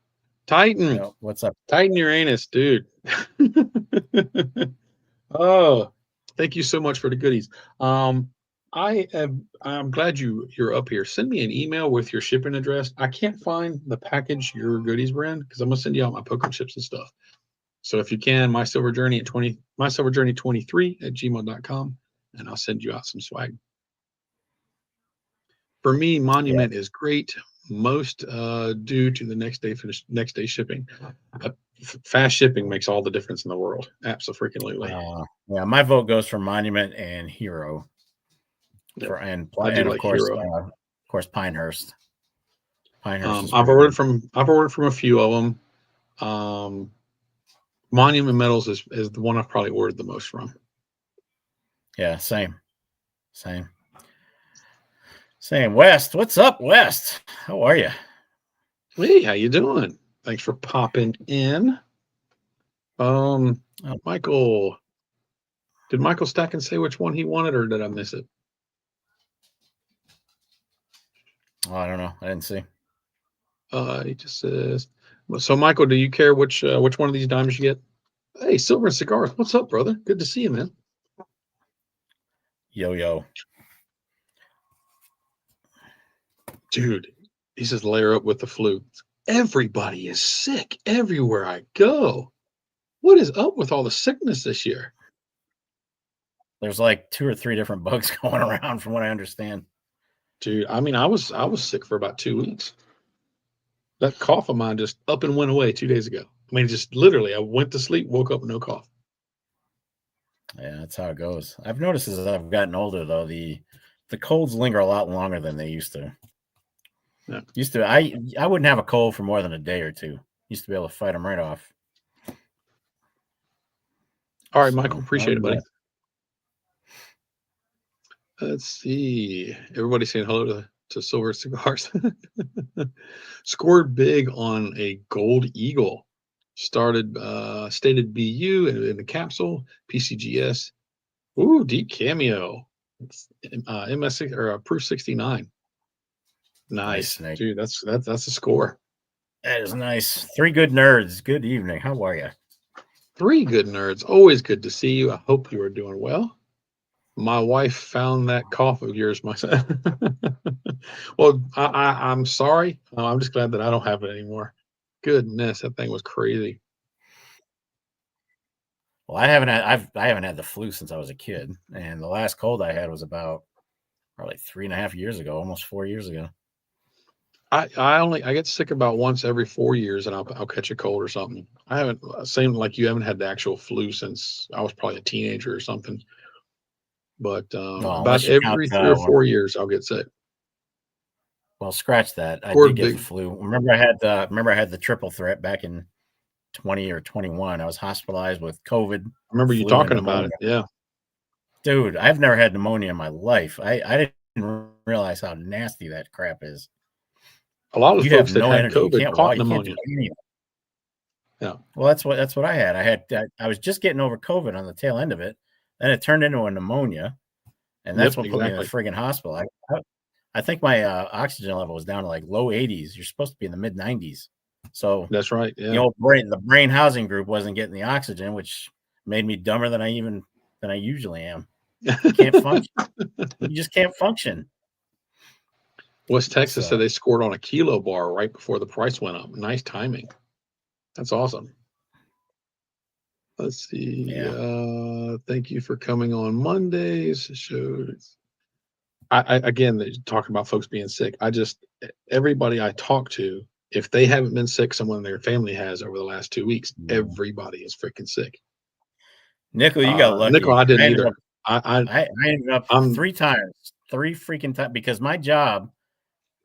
Titan. What's up? Titan Uranus, dude. Oh, thank you so much for the goodies. I'm glad you're up here. Send me an email with your shipping address. I can't find the package your goodies were in because I'm gonna send you out my poker chips and stuff. So if you can, mysilverjourney23@gmail.com, and I'll send you out some swag. For me, Monument is great, most due to the next day shipping. Fast shipping makes all the difference in the world. Absolutely. Yeah, my vote goes for Monument and Hero. Yep. And like of course, Pinehurst. Pinehurst. I've ordered from a few of them. Monument Metals is the one I've probably ordered the most from. Yeah, same. West, what's up, West? How are you? Hey, how you doing? Thanks for popping in. Michael, did Michael Stacken say which one he wanted, or did I miss it? Oh, I don't know. I didn't see. He just says. So, Michael, do you care which one of these diamonds you get? Hey, Silver and Cigars, what's up, brother? Good to see you, man. Yo. Dude, he says layer up with the flu. Everybody is sick everywhere I go. What is up with all the sickness this year? There's like 2 or 3 different bugs going around from what I understand. Dude, I mean, I was sick for about 2 weeks. That cough of mine just up and went away 2 days ago. I mean, just literally, I went to sleep, woke up with no cough. Yeah, that's how it goes. I've noticed as I've gotten older, though, the colds linger a lot longer than they used to. Yeah. I wouldn't have a cold for more than a day or two. Used to be able to fight them right off. All right, Michael, appreciate it, buddy. Let's see. Everybody's saying hello to Silver Cigars. Scored big on a Gold Eagle. Stated BU in the capsule. PCGS. Ooh, deep cameo. It's MS or Proof 69. Nice, dude. That's a score. That is nice. 3 good nerds. Good evening. How are you? 3 good nerds. Always good to see you. I hope you are doing well. My wife found that cough of yours, myself. Well, I'm sorry. I'm just glad that I don't have it anymore. Goodness, that thing was crazy. Well, I haven't had the flu since I was a kid, and the last cold I had was about probably 3.5 years ago, almost 4 years ago. I get sick about once every 4 years, and I'll catch a cold or something. I haven't same like you haven't had the actual flu since I was probably a teenager or something. But about every 3 or 4 years, I'll get sick. Well, scratch that. I did get the flu. Remember, I had the triple threat back in 20 or 21. I was hospitalized with COVID. I remember you talking about it. Yeah, dude, I've never had pneumonia in my life. I didn't realize how nasty that crap is. A lot of You folks have that no had energy. You COVID can't caught walk. You can't do pneumonia. anything. Yeah. Well, that's what I had. I was just getting over COVID on the tail end of it. Then it turned into a pneumonia, and that's Yep, what put me in the exactly. friggin' hospital. I think my oxygen level was down to like low 80s. You're supposed to be in the mid 90s. So That's right. the Yeah. old brain housing group wasn't getting the oxygen, which made me dumber than I usually am. You can't function. You just can't function. West Texas So said they scored on a kilo bar right before the price went up. Nice timing. That's awesome. Let's see. yeah. Thank you for coming on Mondays. Shows. I again talking about folks being sick. Everybody I talk to, if they haven't been sick, someone in their family has over the last 2 weeks. Everybody is freaking sick. Nickel, you got lucky. Nickel, I didn't ended either. up- I ended up I'm 3 freaking times, because my job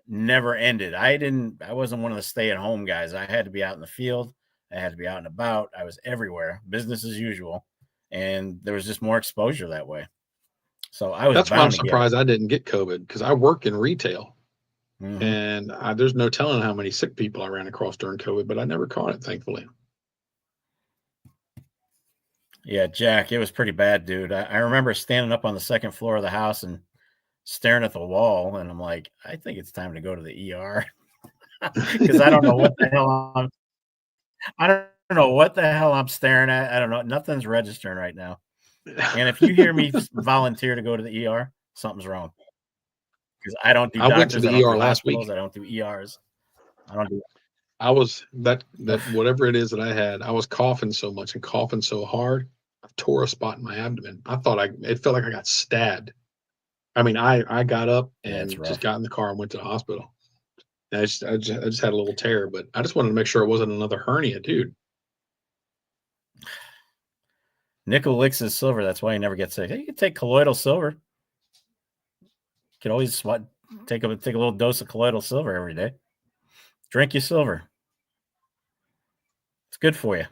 never ended. I wasn't one of the stay-at-home guys. I had to be out in the field. I had to be out and about. I was everywhere, business as usual, and there was just more exposure that way. So I was that's why I'm bound to get it. surprised I didn't get COVID, because I work in retail. Mhm. And there's no telling how many sick people I ran across during COVID, but I never caught it, thankfully. Yeah, Jack, it was pretty bad, dude. I remember standing up on the second floor of the house and staring at the wall, and I'm like, I think it's time to go to the ER, because I don't know what the hell I'm staring at. I don't know. Nothing's registering right now. And if you hear me volunteer to go to the ER, something's wrong. Because I don't do I doctors. went to the I don't ER do last week. hospitals. I don't do ERs. I don't do. I was that whatever it is that I had, I was coughing so much and coughing so hard, I tore a spot in my abdomen. It felt like I got stabbed. I mean, I got up Yeah, it's and rough. just got in the car and went to the hospital. And I just had a little tear, but I just wanted to make sure it wasn't another hernia, dude. Nickel licks his silver. That's why he never gets sick. You can take colloidal silver. You can always take a little dose of colloidal silver every day. Drink your silver. It's good for you.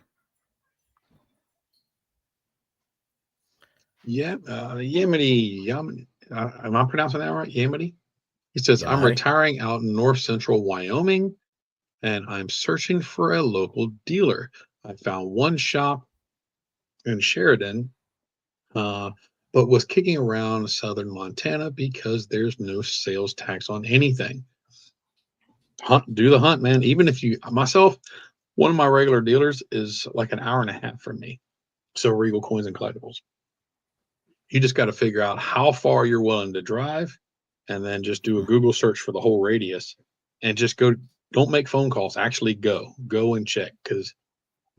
Yeah, Yamity, am I pronouncing that right? Yamity? He says, I'm Yamati? retiring out in north central Wyoming, and I'm searching for a local dealer. I found one shop in Sheridan, but was kicking around southern Montana because there's no sales tax on anything. Do the hunt, man. Even if one of my regular dealers is like an hour and a half from me. So Regal Coins and Collectibles. You just got to figure out how far you're willing to drive, and then just do a Google search for the whole radius, and just go. Don't make phone calls. Actually go and check, because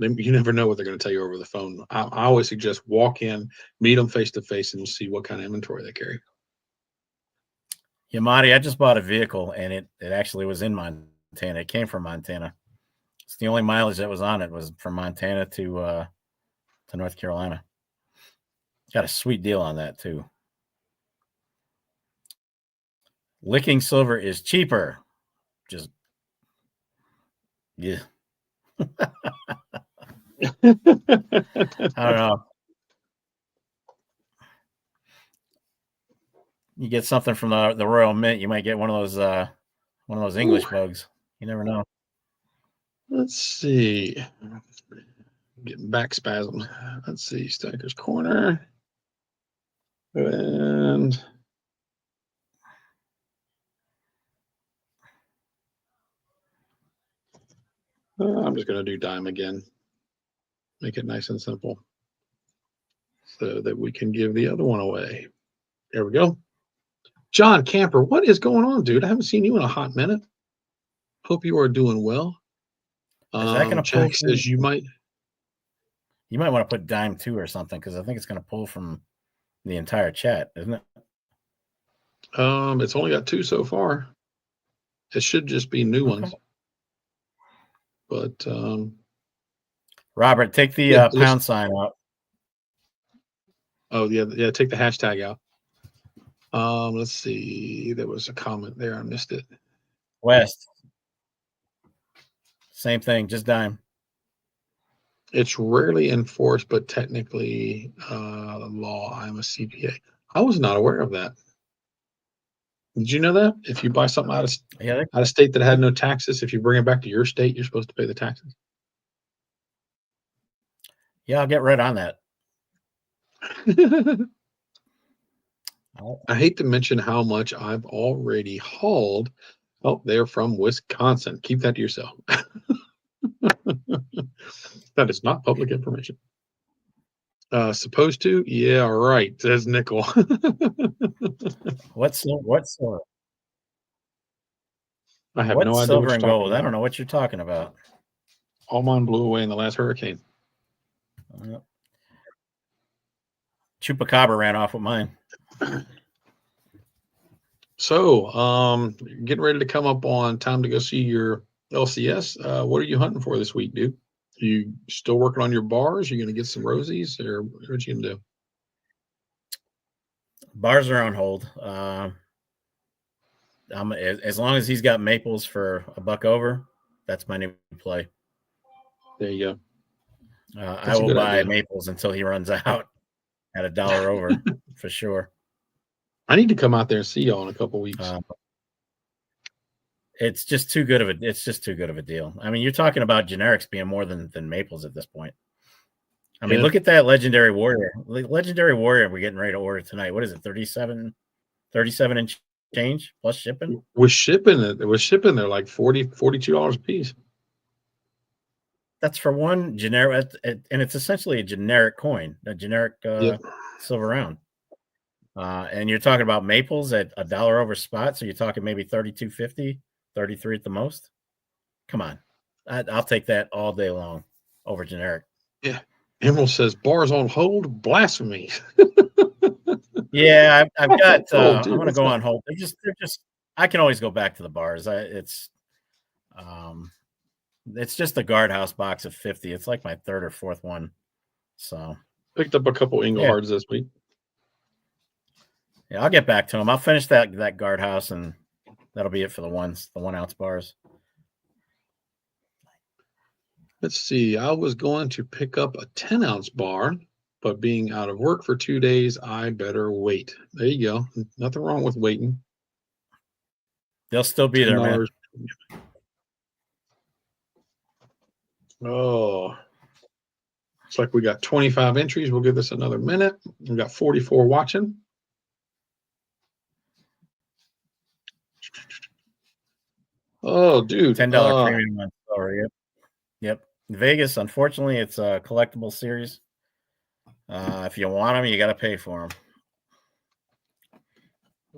you never know what they're going to tell you over the phone. I always suggest walk in, meet them face to face, and see what kind of inventory they carry. Yamati, I just bought a vehicle, and it actually was in Montana. It came from Montana. It's the only mileage that was on it was from Montana to North Carolina. Got a sweet deal on that too. Licking silver is cheaper. Just yeah. I don't know. You get something from the Royal Mint, you might get one of those English bugs. You never know. Let's see. Getting back spasm. Let's see. Stacker's Corner. And I'm just going to do dime again. Make it nice and simple so that we can give the other one away. There we go. John Camper, what is going on, dude? I haven't seen you in a hot minute. Hope you are doing well. Is that going to Jack pull? says you might want to put dime 2 or something, because I think it's going to pull from the entire chat, isn't it? It's only got 2 so far. It should just be new ones. But Robert, take the pound sign out. Oh yeah, take the hashtag out. Let's see. There was a comment there. I missed it. West. Same thing, just dime. It's rarely enforced, but technically law. I'm a CPA. I was not aware of that. Did you know that if you buy something out of state that had no taxes, if you bring it back to your state, you're supposed to pay the taxes? Yeah, I'll get right on that. I hate to mention how much I've already hauled. Oh, they're from Wisconsin. Keep that to yourself. That is not public information. Supposed to? Yeah, right. Says Nickel. What's I have no idea silver what and you're gold? talking I don't about. know what you're talking about. All mine blew away in the last hurricane. Chupacabra ran off with mine. So, getting ready to come up on time to go see your LCS. What are you hunting for this week, dude? Are you still working on your bars? Are you going to get some rosies, or what you going to do? Bars are on hold. As long as he's got maples for $1 over, that's my new play. There you go. I will buy maples until he runs out at $1 over for sure. I need to come out there and see y'all in a couple weeks. It's just too good of a deal. I mean, you're talking about generics being more than maples at this point. I mean, look at that legendary warrior. Legendary warrior we're getting ready to order tonight. What is it? 37 and change plus shipping? With shipping, they're like $42 a piece. That's for one generic, and it's essentially a generic coin, a generic silver round. And you're talking about maples at $1 over spot, so you're talking maybe $32.50, $33 at the most. Come on, I'll take that all day long over generic. Yeah, Emerald says bars on hold. Blasphemy. Yeah, I've got. I'm going to go on hold. They're just. I can always go back to the bars. It's just a guardhouse box of 50. It's like my third or fourth one. So picked up a couple Englehards this week. Yeah, I'll get back to them. I'll finish that guardhouse, and that'll be it for the 1 ounce bars. Let's see. I was going to pick up a 10 ounce bar, but being out of work for 2 days, I better wait. There you go. Nothing wrong with waiting. They'll still be there, man. Oh, it's like we got 25 entries. We'll give this another minute. We've got 44 watching. Oh, dude. $10 premium on silver. Yep. Vegas, unfortunately, it's a collectible series. If you want them, you got to pay for them.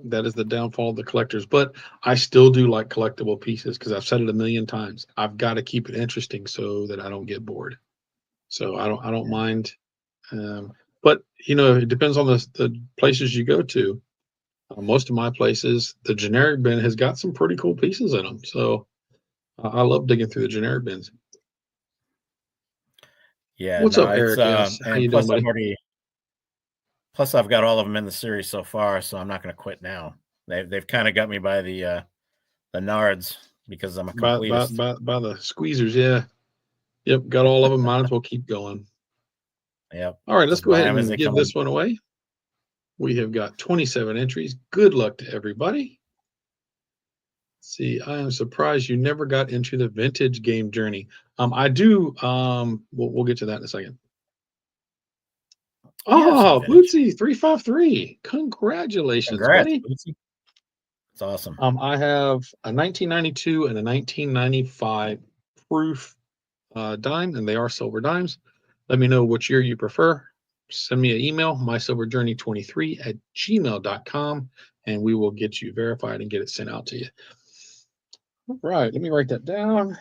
That is the downfall of the collectors. But I still do like collectible pieces because I've said it a million times. I've got to keep it interesting so that I don't get bored. So I don't mind. But it depends on the places you go to. Most of my places, the generic bin has got some pretty cool pieces in them. So I love digging through the generic bins. Yeah. What's up, Eric? How you doing, buddy? Plus, I've got all of them in the series so far, so I'm not going to quit now. They've kind of got me by the nards because I'm a completist. By the squeezers, yeah. Yep, got all of them. Might as well keep going. Yep. All right, let's go ahead and give this one away. We have got 27 entries. Good luck to everybody. Let's see, I am surprised you never got into the vintage game journey. I do. We'll get to that in a second. Oh, Bootsy 353. Congratulations, buddy. Bootsy. It's awesome. I have a 1992 and a 1995 proof dime, and they are silver dimes. Let me know which year you prefer. Send me an email, mysilverjourney23@gmail.com, and we will get you verified and get it sent out to you. All right, let me write that down.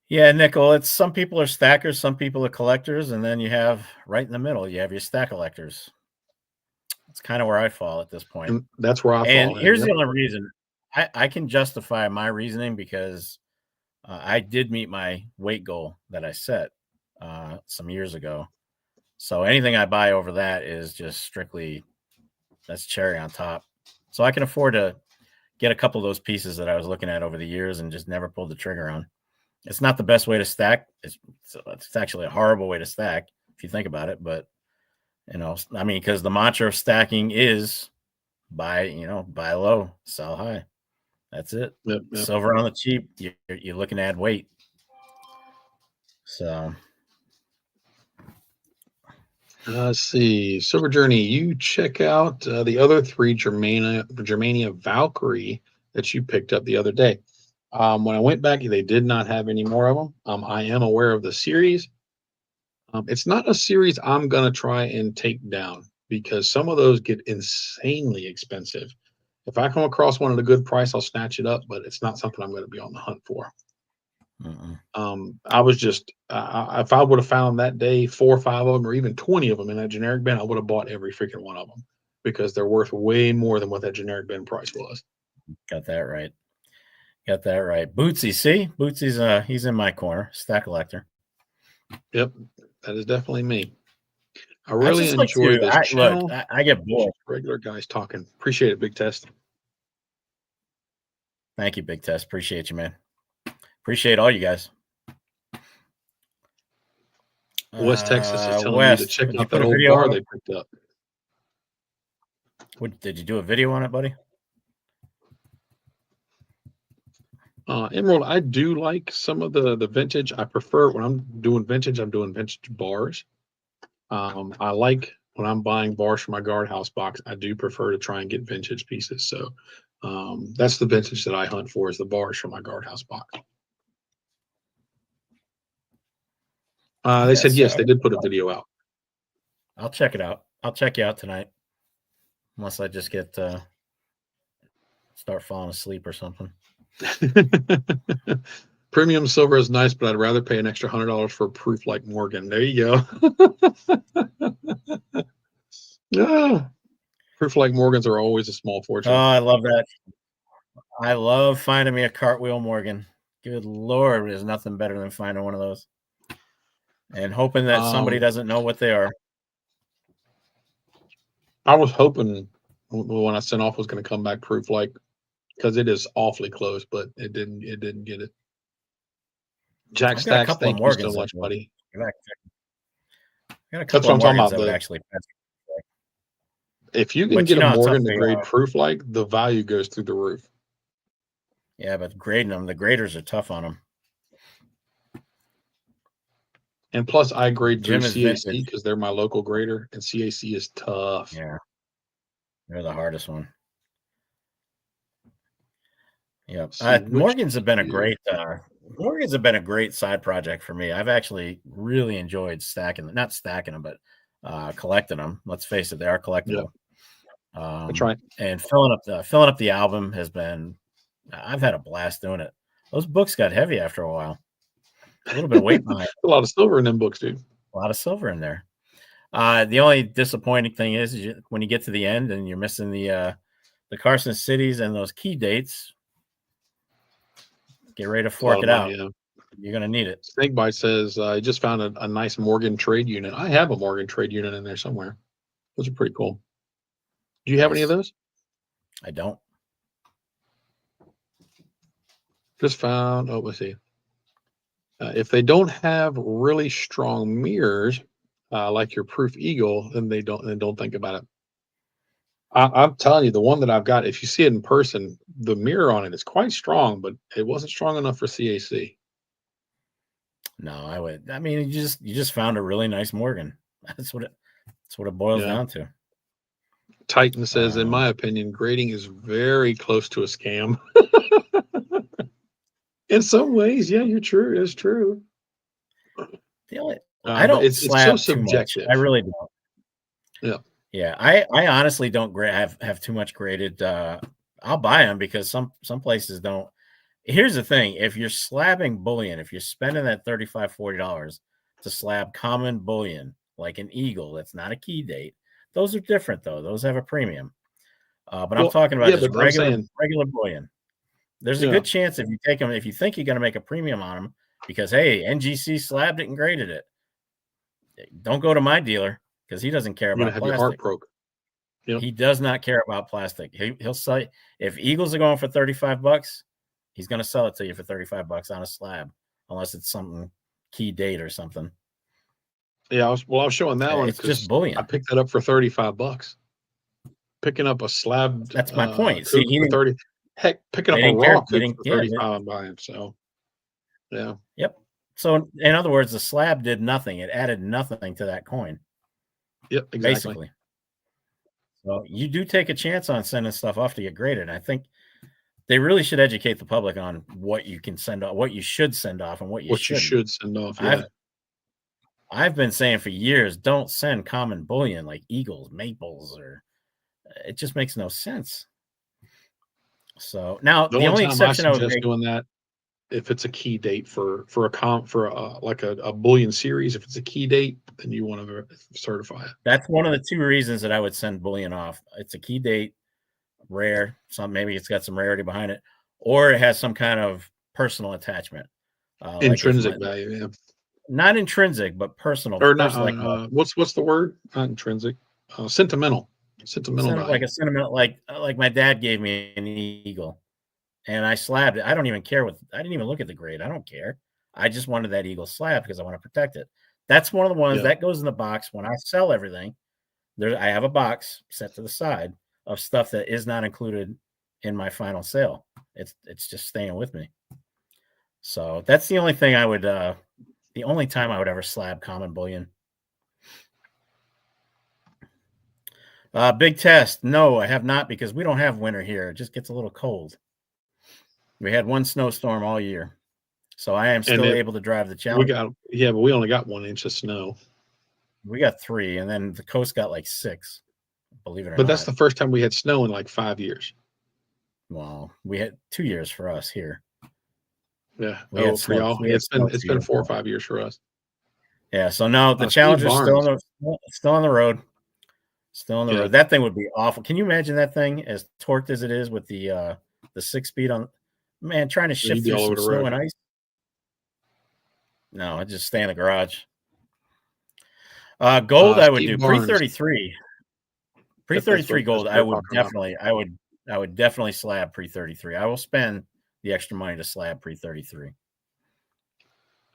Yeah, Nickel, it's some people are stackers, some people are collectors, and then you have right in the middle, you have your stack collectors. It's kind of where I fall at this point. And that's where I fall. And here's the only reason I can justify my reasoning because I did meet my weight goal that I set some years ago. So anything I buy over that is just strictly, that's cherry on top. So I can afford to get a couple of those pieces that I was looking at over the years and just never pulled the trigger on. It's not the best way to stack. It's actually a horrible way to stack if you think about it. But, because the mantra of stacking is buy low, sell high. That's it. Yep. Silver on the cheap. You're looking to add weight. So let's see. Silver Journey, you check out the other 3 Germania Valkyrie that you picked up the other day. When I went back, they did not have any more of them. I am aware of the series. It's not a series I'm going to try and take down because some of those get insanely expensive. If I come across one at a good price, I'll snatch it up, but it's not something I'm going to be on the hunt for. I was just, if I would have found that day 4 or 5 of them, or even 20 of them in that generic bin, I would have bought every freaking one of them because they're worth way more than what that generic bin price was. Got that right. Bootsy, see? Bootsy's he's in my corner, stack collector. Yep, that is definitely me. I really enjoy this channel. Look, I get bored. Regular guys talking. Appreciate it, Big Test. Thank you, Big Test. Appreciate you, man. Appreciate all you guys. West Texas is telling me to check out that old bar they picked up. Did you do a video on it, buddy? Emerald, I do like some of the vintage. I prefer when I'm doing vintage bars. I like when I'm buying bars for my guardhouse box. I do prefer to try and get vintage pieces. So that's the vintage that I hunt for, is the bars for my guardhouse box. They said yes, they did put a video out. I'll check it out. I'll check you out tonight, unless I just get start falling asleep or something. Premium silver is nice, but I'd rather pay an extra $100 for a proof like Morgan. There you go. Proof like Morgans are always a small fortune. Oh, I love that. I love finding me a cartwheel Morgan. Good Lord, there's nothing better than finding one of those. And hoping that somebody doesn't know what they are. I was hoping when I sent off was going to come back proof like, because it is awfully close, but it didn't get it. Jack Stacks, thank you so much, buddy. Got a couple of Morgans that would actually pass. If you can get a Morgan to grade proof like, the value goes through the roof. Yeah, but grading them, the graders are tough on them. And plus, I grade through CAC because they're my local grader, and CAC is tough. Yeah, they're the hardest one. Yeah, Morgans have been a great side project for me. I've actually really enjoyed not stacking them, but collecting them. Let's face it, they are collectible. Yeah. That's right. And filling up the album has been. I've had a blast doing it. Those books got heavy after a while. A little bit of weight behind. A lot of silver in them books, dude. A lot of silver in there. The only disappointing thing is when you get to the end and you're missing the Carson cities and those key dates. Get ready to fork it out. Yeah. You're going to need it. Snakebite says, I just found a nice Morgan trade unit. I have a Morgan trade unit in there somewhere. Those are pretty cool. Do you have any of those? I don't. Just found, let's see. If they don't have really strong mirrors, like your Proof Eagle, then don't think about it. I'm telling you, the one that I've got, if you see it in person, the mirror on it is quite strong, but it wasn't strong enough for CAC. No, I mean, you just found a really nice Morgan. That's what it boils down to. Titan says, in my opinion, grading is very close to a scam. In some ways, yeah, you're true. It's true. I don't it's so subjective. I really don't. Yeah. Yeah, I honestly don't have too much graded. I'll buy them because some places don't. Here's the thing: if you're slabbing bullion, if you're spending that $35, $40 to slab common bullion like an Eagle, that's not a key date. Those are different though; those have a premium. But I'm talking about just regular bullion. There's a good chance if you take them, if you think you're going to make a premium on them, because hey, NGC slabbed it and graded it. Don't go to my dealer. Because he doesn't care about plastic. Your heart broke. Yep. He does not care about plastic. He'll sell if Eagles are going for $35, he's going to sell it to you for $35 on a slab, unless it's something key date or something. Yeah, I was showing that one. It's just bullion. I picked that up for $35. picking up a slab. That's my point. See, for 30. Heck, picking up they a didn't care. raw They cook didn't, for yeah, 35. I'm buying. So, yeah. Yep. So in other words, the slab did nothing. It added nothing to that coin. Yep, exactly. Basically. So you do take a chance on sending stuff off to get graded. And I think they really should educate the public on what you can send off, what you should send off, and what you shouldn't. You should send off. Yeah. I've been saying for years, don't send common bullion like eagles, maples, or it just makes no sense. So now the only exception I would make, doing that if it's a key date for a bullion series, if it's a key date, then you want to certify it. That's one of the two reasons that I would send bullion off. It's a key date, rare, maybe it's got some rarity behind it, or it has some kind of personal attachment. Intrinsic value, yeah. Not intrinsic, but personal. Or not, what's the word? Not intrinsic. Sentimental. Sentimental value. Like a sentimental, like my dad gave me an eagle and I slabbed it. I don't even care I didn't even look at the grade. I don't care. I just wanted that eagle slab because I want to protect it. That's one of the ones that goes in the box when I sell everything. I have a box set to the side of stuff that is not included in my final sale. It's just staying with me. So that's the only thing I would the only time I would ever slab common bullion. Big test. No, I have not, because we don't have winter here. It just gets a little cold. We had one snowstorm all year. So I am still able to drive the challenge. But we only got 1 inch of snow. We got 3, and then the coast got like 6. Believe it or not. But that's the first time we had snow in like 5 years. Well, we had 2 years for us here. Yeah. For y'all. It's been 4 or 5 years for us. Yeah. So no, the Challenger's still on the road. Still on the road. That thing would be awful. Can you imagine that thing as torqued as it is with the 6-speed on? Man, trying to shift through some snow and ice. No, I just stay in the garage. Gold, I would do pre-33. Pre-33 gold, I would definitely slab pre-33. I will spend the extra money to slab pre-33.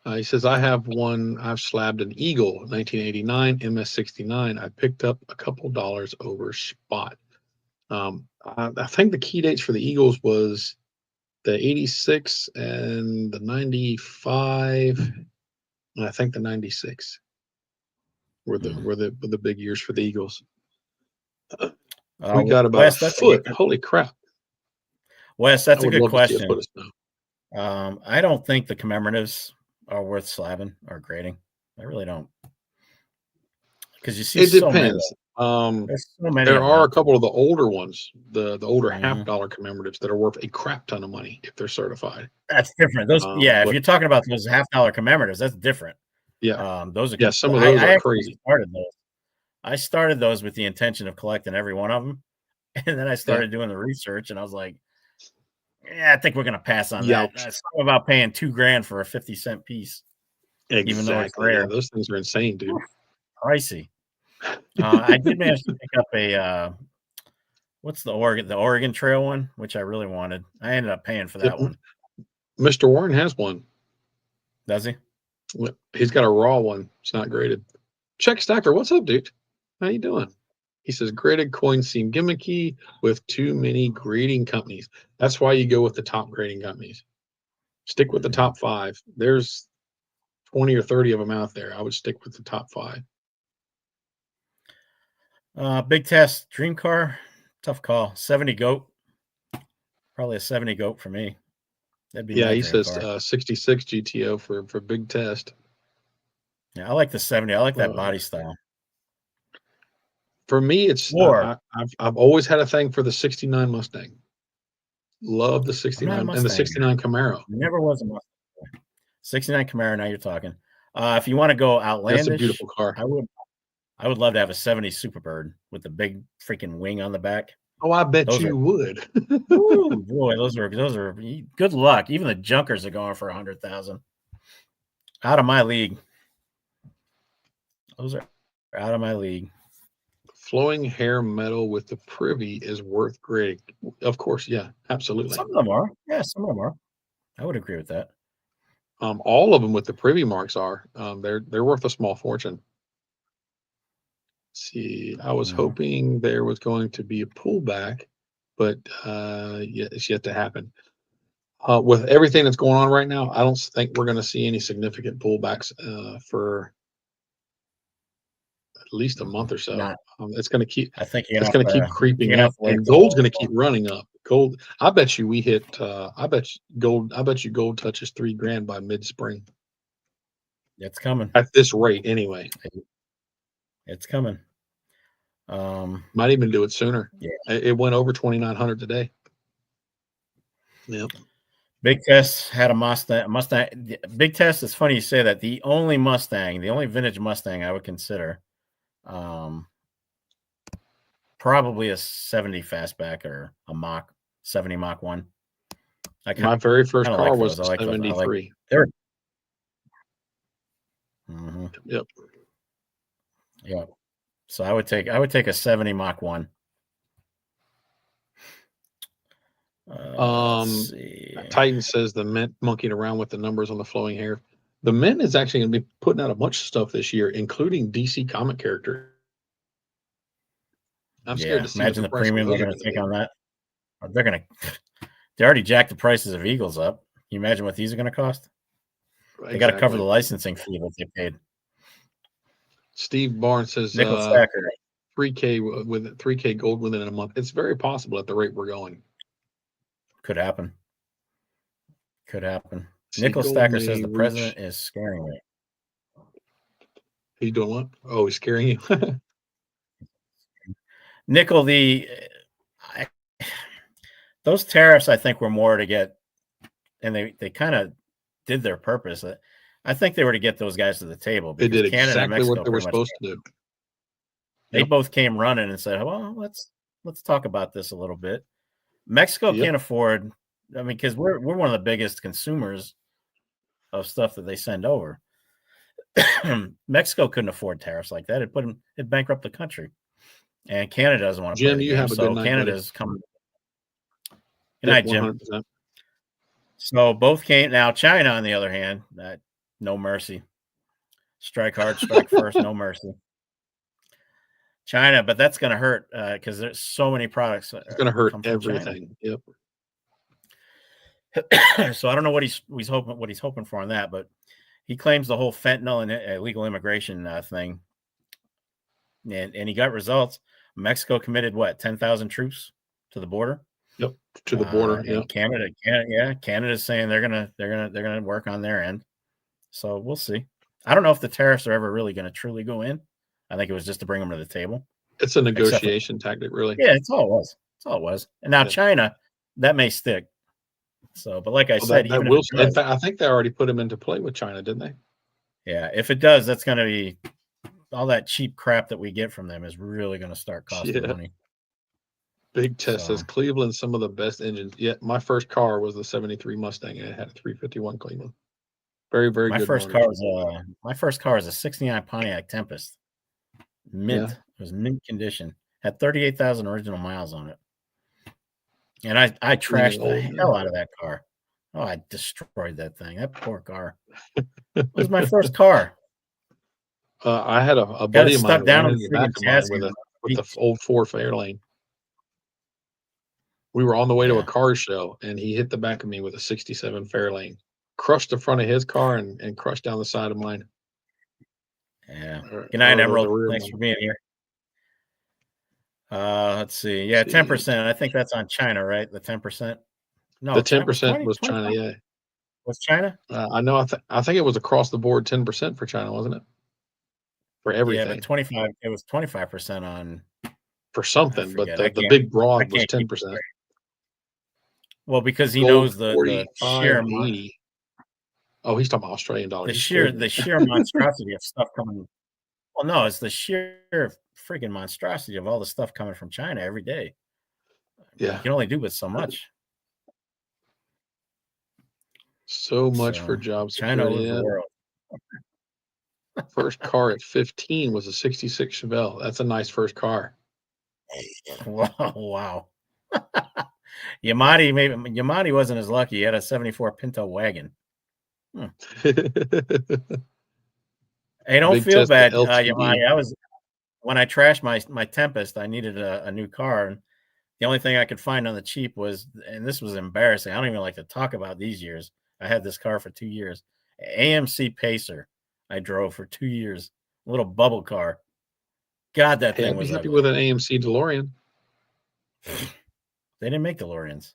He says, I have one. I've slabbed an Eagle 1989 MS69. I picked up a couple dollars over spot. I think the key dates for the Eagles was the 86 and the 95, and I think the 96 were the big years for the Eagles. We got about a foot. Holy crap. Wes, that's a good question. I don't think the commemoratives are worth slabbing or grading. I really don't. Because you see, it depends. There are a couple of the older ones, the older $50 commemoratives that are worth a crap ton of money if they're certified. That's different. Those, if you're talking about those $50 commemoratives, that's different. Yeah, those are some of those are crazy. I started those with the intention of collecting every one of them, and then I started doing the research, and I was like, I think we're gonna pass on that. It's something about paying $2,000 for a 50-cent piece, even though it's rare. Yeah, those things are insane, dude. Pricey. I did manage to pick up a what's the Oregon Trail one, which I really wanted. I ended up paying for that one. Mr. Warren has one. Does he? He's got a raw one. It's not graded. Check Stacker, what's up, dude? How you doing? He says graded coins seem gimmicky with too many grading companies. That's why you go with the top grading companies. Stick with the top 5. There's 20 or 30 of them out there. I would stick with the top 5. Big test, dream car, tough call. 70 goat, probably a 70 goat for me. That'd be he says 66 GTO for big test. Yeah, I like the 70. I like that body style. For me, it's I've always had a thing for the 69 Mustang. Love the 69 and the 69 Camaro. Never was a Mustang. 69 Camaro. Now you're talking. If you want to go outlandish, that's a beautiful car. I would love to have a 70 Superbird with the big freaking wing on the back. Oh, I bet you would. Ooh, boy, those are good luck. Even the junkers are going for 100,000. Out of my league. Those are out of my league. Flowing hair metal with the privy is worth grading. Of course, yeah, absolutely. Some of them are. Yeah, some of them are. I would agree with that. All of them with the privy marks are. They're worth a small fortune. See, I was Mhm. hoping there was going to be a pullback, but yeah, it's yet to happen. With everything that's going on right now, I don't think we're going to see any significant pullbacks for at least a month or so. Not. It's going to keep I think it's going to keep creeping you're gonna have up, to wait and till gold's going to keep running up. Gold, I bet you we hit. I bet you gold touches $3,000 by mid-spring it's coming. at this rate, anyway. It's coming. Might even do it sooner. Yeah. It went over 2,900 today. Yep. Big Test had a Mustang. Big Test. It's funny you say that. The only vintage Mustang I would consider, probably a 70 fastback or a Mach 70 Mach 1. My very first car like was those. I like 73. They're. Yep. Yeah. So I would take a 70 Mach 1. Let's see. Titan says the Mint monkeying around with the numbers on the flowing hair. The Mint is actually going to be putting out a bunch of stuff this year, including DC comic character. I'm scared to see imagine what the premium they're going to take be. on that. They already jacked the prices of Eagles up. Can you imagine what these are going to cost? Exactly. They got to cover the licensing fee that they paid. Steve Barnes says Nickel Stacker. 3K with 3K gold within a month. It's very possible at the rate we're going. Could happen. Nickel Stacker says the president is scaring me. He's doing what? Oh, he's scaring you. Nickel, those tariffs, I think, were more to get, and they kind of did their purpose. I think they were to get those guys to the table. They did Canada exactly and Mexico what they were supposed to do. They both came running and said, "Well, let's talk about this a little bit." Mexico can't afford. I mean, because we're one of the biggest consumers of stuff that they send over. Mexico couldn't afford tariffs like that. It bankrupt the country, and Canada doesn't want to. Jim, you have a good night. Canada's coming. Good night, Jim. 100%. So both came. Now China, on the other hand, no mercy. Strike hard, strike first, no mercy. China, but that's going to hurt because there's so many products. It's going to hurt everything. Yep. So I don't know what he's hoping for on that, but he claims the whole fentanyl and illegal immigration thing, and he got results. Mexico committed 10,000 troops to the border. Yep, to the border. And Canada's saying they're gonna work on their end. So we'll see. I don't know if the tariffs are ever really going to truly go in. I think it was just to bring them to the table. It's a negotiation tactic, really. Yeah, it's all it was. And now China, that may stick. So, but like I said, that will. In fact, I think they already put them into play with China, didn't they? Yeah, if it does, that's going to be all that cheap crap that we get from them is really going to start costing money. Big Test says Cleveland, some of the best engines. Yeah, my first car was the '73 Mustang, and it had a 351 Cleveland. Very, very good. My first car was a '69 Pontiac Tempest. Mint. It was mint condition. Had 38,000 original miles on it. And I trashed the hell out of that car. Oh, I destroyed that thing. That poor car. It was my first car. I had a buddy of mine down in the back of mine with the old Ford Fairlane. We were on the way to a car show, and he hit the back of me with a '67 Fairlane. Crushed the front of his car and crushed down the side of mine. Yeah. Good night, Emerald. Thanks for being here. Let's see. Yeah, 10%. I think that's on China, right? The 10%. No, the 10% was China. Yeah. Was China? I know. I think it was across the board 10% for China, wasn't it? For everything. Yeah, but 25. It was 25% on. For something, but the big broad was 10%. Well, because he knows the sheer. Oh, he's talking about Australian dollars. The sheer monstrosity of stuff coming. Well, no, it's the sheer freaking monstrosity of all the stuff coming from China every day. Yeah. You can only do but so much. So much for jobs. China was the world. First car at 15 was a '66 Chevelle. That's a nice first car. Wow. Yamati wasn't as lucky. He had a '74 Pinto wagon. Hey, don't feel bad, Yamati. when I trashed my Tempest, I needed a new car, and the only thing I could find on the cheap was, and this was embarrassing, I don't even like to talk about these years. I had this car for 2 years. AMC Pacer I drove for 2 years. A little bubble car. God, that Hey, thing I'd be was happy ugly. with an AMC DeLorean. They didn't make DeLoreans.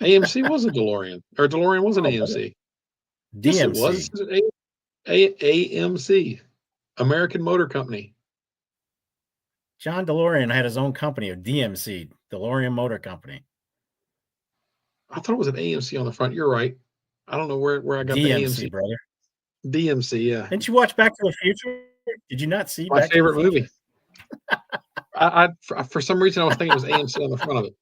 AMC was a DeLorean, or DeLorean was an Oh, was AMC. Yes, it was. DMC. AMC, American Motor Company. John DeLorean had his own company of DMC, DeLorean Motor Company. I thought it was an AMC on the front. You're right. I don't know where I got the DMC, AMC. brother. DMC, yeah. Didn't you watch Back to the Future? Did you not see My Back favorite to the Future? movie. For some reason, I was thinking it was AMC on the front of it.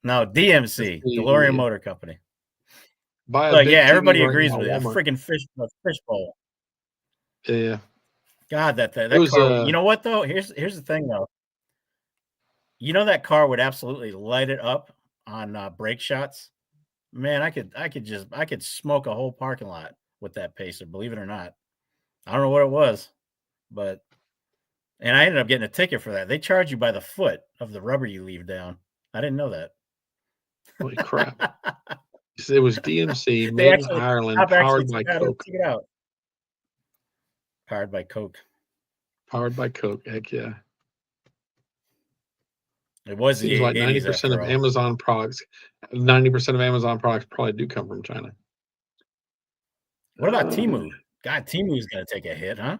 No, DMC, DeLorean Motor Company. Buy a Look, big yeah, TV everybody right agrees now, with it. A Walmart. freaking fishbowl. Yeah. God, that was, car. You know what though? Here's the thing though. You know that car would absolutely light it up on brake shots. Man, I could smoke a whole parking lot with that Pacer. Believe it or not, I don't know what it was, and I ended up getting a ticket for that. They charge you by the foot of the rubber you leave down. I didn't know that. Holy crap! It was DMC, They made in actually- Ireland, I've actually powered by checked Coke. it out. Powered by Coke. Powered by Coke. Heck yeah! It was Seems the like 80s 90% after of all. Amazon products, 90% of Amazon products probably do come from China. What about Temu? God, Temu's gonna take a hit, huh?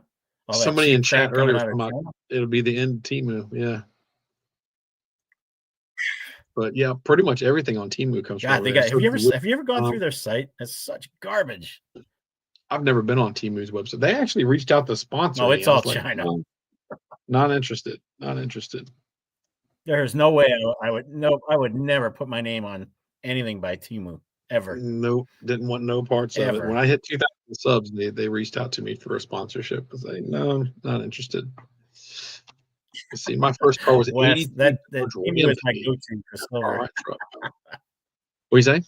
All that Somebody cheap in crap chat coming earlier out of was talking China. about it'll be the end of Temu, yeah. But yeah, pretty much everything on Temu comes from God, over they there. got. So Have you ever gone through their site? It's such garbage. I've never been on Temu's website. They actually reached out to sponsor No, me. it's I all was like, China. "No, not interested. Not interested." There's no way I would never put my name on anything by Temu ever. Nope, didn't want no parts of it. Ever. When I hit 2,000 subs, they reached out to me for a sponsorship. I was like, no, not interested. Let's see, my first car was Wes, 83 that George Temu is my Wimpy. go-to for silver. Alright, truck. What you say?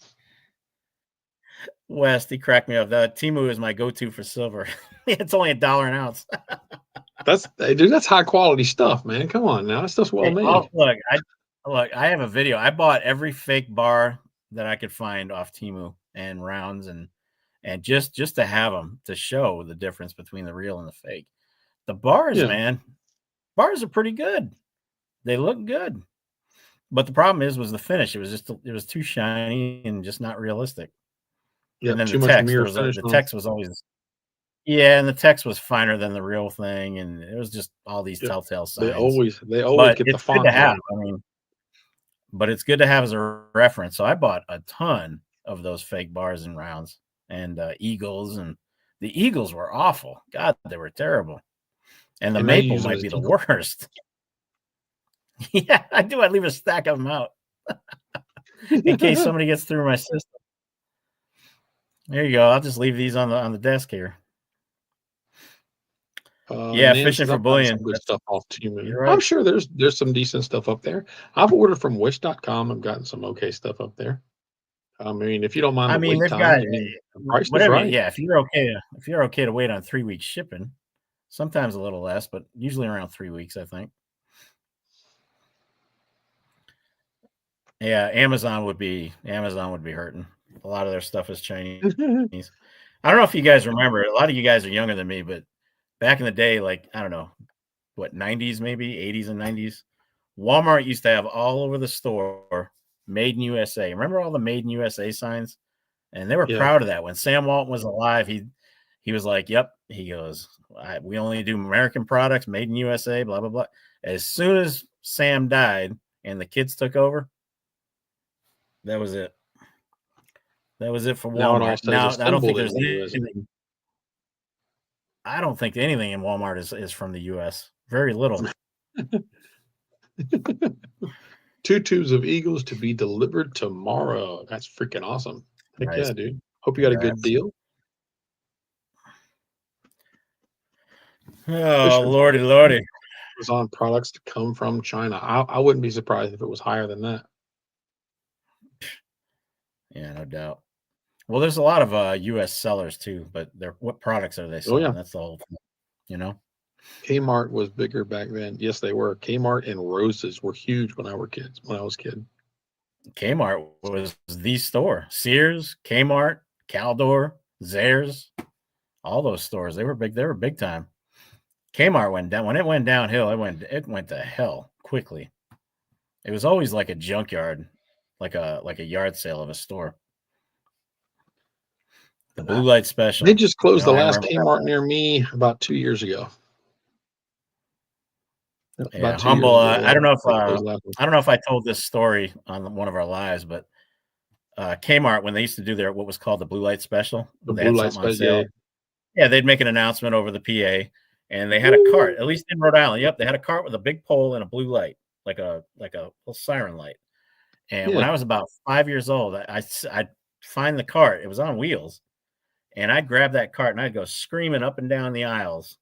West, he cracked me up. The Temu is my go-to for silver. It's only $1 an ounce. That's high quality stuff, man. Come on now, that stuff's well made. Look, I have a video. I bought every fake bar that I could find off Temu and rounds, and just to have them to show the difference between the real and the fake. The bars, man, bars are pretty good. They look good, but the problem was the finish. It was too shiny and just not realistic. Yeah, and then too the much text, mirror finish. the text was always, and the text was finer than the real thing, and it was just all these telltale signs. They always but get the it's font. good to have. I mean, but it's good to have as a reference. So I bought a ton of those fake bars and rounds and Eagles, and the Eagles were awful. God, they were terrible. And the maple might be the worst. Yeah, I do. I leave a stack of them out in case somebody gets through my system. There you go. I'll just leave these on the desk here. Yeah, fishing for bullion. Good stuff off Temu. Right. I'm sure there's some decent stuff up there. I've ordered from wish.com. I've gotten some okay stuff up there. I mean, if you don't mind the wait time, the price is right. Yeah, if you're okay to wait on 3 weeks shipping, sometimes a little less, but usually around 3 weeks, I think. Yeah, Amazon would be hurting. A lot of their stuff is Chinese. I don't know if you guys remember. A lot of you guys are younger than me, but back in the day, like, I don't know, what, 90s maybe, 80s and 90s, Walmart used to have all over the store Made in USA. Remember all the Made in USA signs? And they were proud of that. When Sam Walton was alive, he was like, yep. He goes, we only do American products, Made in USA, blah, blah, blah. As soon as Sam died and the kids took over, that was it. That was it for Walmart. Now I don't think there's anything. I don't think anything in Walmart is from the U.S. Very little. 2 tubes of Eagles to be delivered tomorrow. That's freaking awesome. Heck Nice. yeah, dude. Hope you got a good deal. Oh, lordy. Amazon products to come from China. I wouldn't be surprised if it was higher than that. Yeah, no doubt. Well, there's a lot of U.S. sellers too, but what products are they selling? That's the whole thing, you know? Kmart was bigger back then. Yes, they were. Kmart and Roses were huge when I was a kid. Kmart was the store. Sears, Kmart, Caldor, Zayres, all those stores. They were big. They were big time. Kmart went down. When it went downhill, it went to hell quickly. It was always like a junkyard, like a yard sale of a store. The blue light special. They just closed the I last remember Kmart near me about 2 years ago. Yeah, Humble. I don't know if I told this story on one of our lives, but Kmart, when they used to do what was called the blue light special, the they blue had light something on special. sale. Yeah, they'd make an announcement over the PA, and they had a cart. At least in Rhode Island, yep, they had a cart with a big pole and a blue light, like a little siren light. And when I was about 5 years old, I'd find the cart. It was on wheels, and I'd grab that cart and I'd go screaming up and down the aisles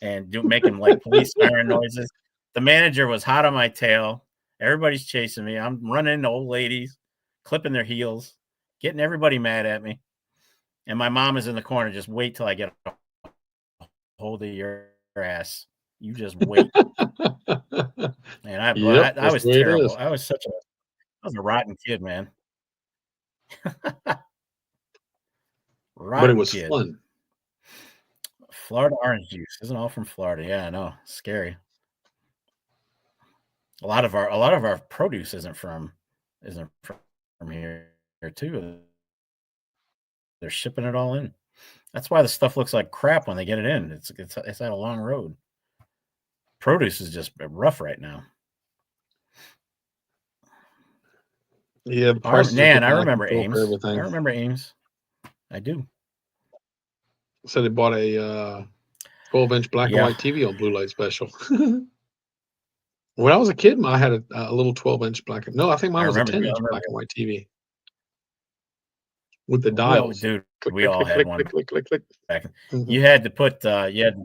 and making like police siren noises. The manager was hot on my tail. Everybody's chasing me. I'm running into old ladies, clipping their heels, getting everybody mad at me. And my mom is in the corner. Just wait till I get a hold of your ass. You just wait. And I was terrible. I was a rotten kid, man. But it was fun. Florida orange juice isn't all from Florida. Yeah, I know. Scary. A lot of our produce isn't from here too. They're shipping it all in. That's why the stuff looks like crap when they get it in. It's at a long road. Produce is just rough right now. Yeah, Nan, I remember Ames. I remember Ames. I do. So they bought a 12-inch black and white TV on blue light special. When I was a kid, I had a little 12-inch black. No, I think mine was a 10-inch black and white TV with the dials. Dude, click, we click, all click, had click, one. Click, click, click, click. You had to put you had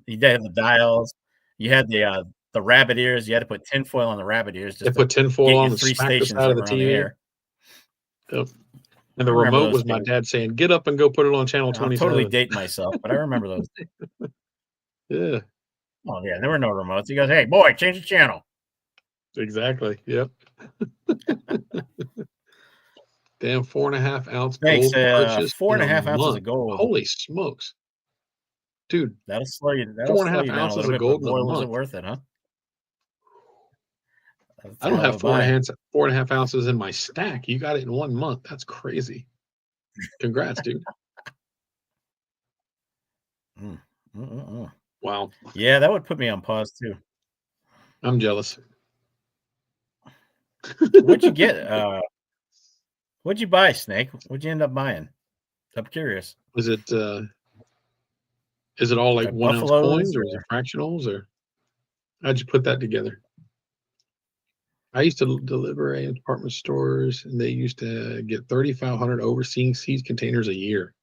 the dials. You had the rabbit ears. You had to put tinfoil on the rabbit ears. Just put tinfoil on the 3 stations out of the TV. Yep. And the remote was my dad saying, "Get up and go put it on channel 27." I'm totally dating myself, but I remember those. Yeah. Oh yeah, there were no remotes. He goes, "Hey boy, change the channel." Exactly. Yep. Damn, 4.5 ounce Thanks, gold purchase. 4.5 ounces of gold. Holy smokes, dude! That'll slow you. 4.5 ounces of gold in a month. Was it worth it, huh? I don't have 4.5 ounces in my stack. You got it in 1 month. That's crazy. Congrats, dude. Wow. Yeah, that would put me on pause too. I'm jealous. What'd you get? What'd you buy, Snake? What'd you end up buying? I'm curious. Is it all like 1 ounce coins, or is it fractionals, or how'd you put that together? I used to deliver at department stores, and they used to get 3,500 overseas containers a year.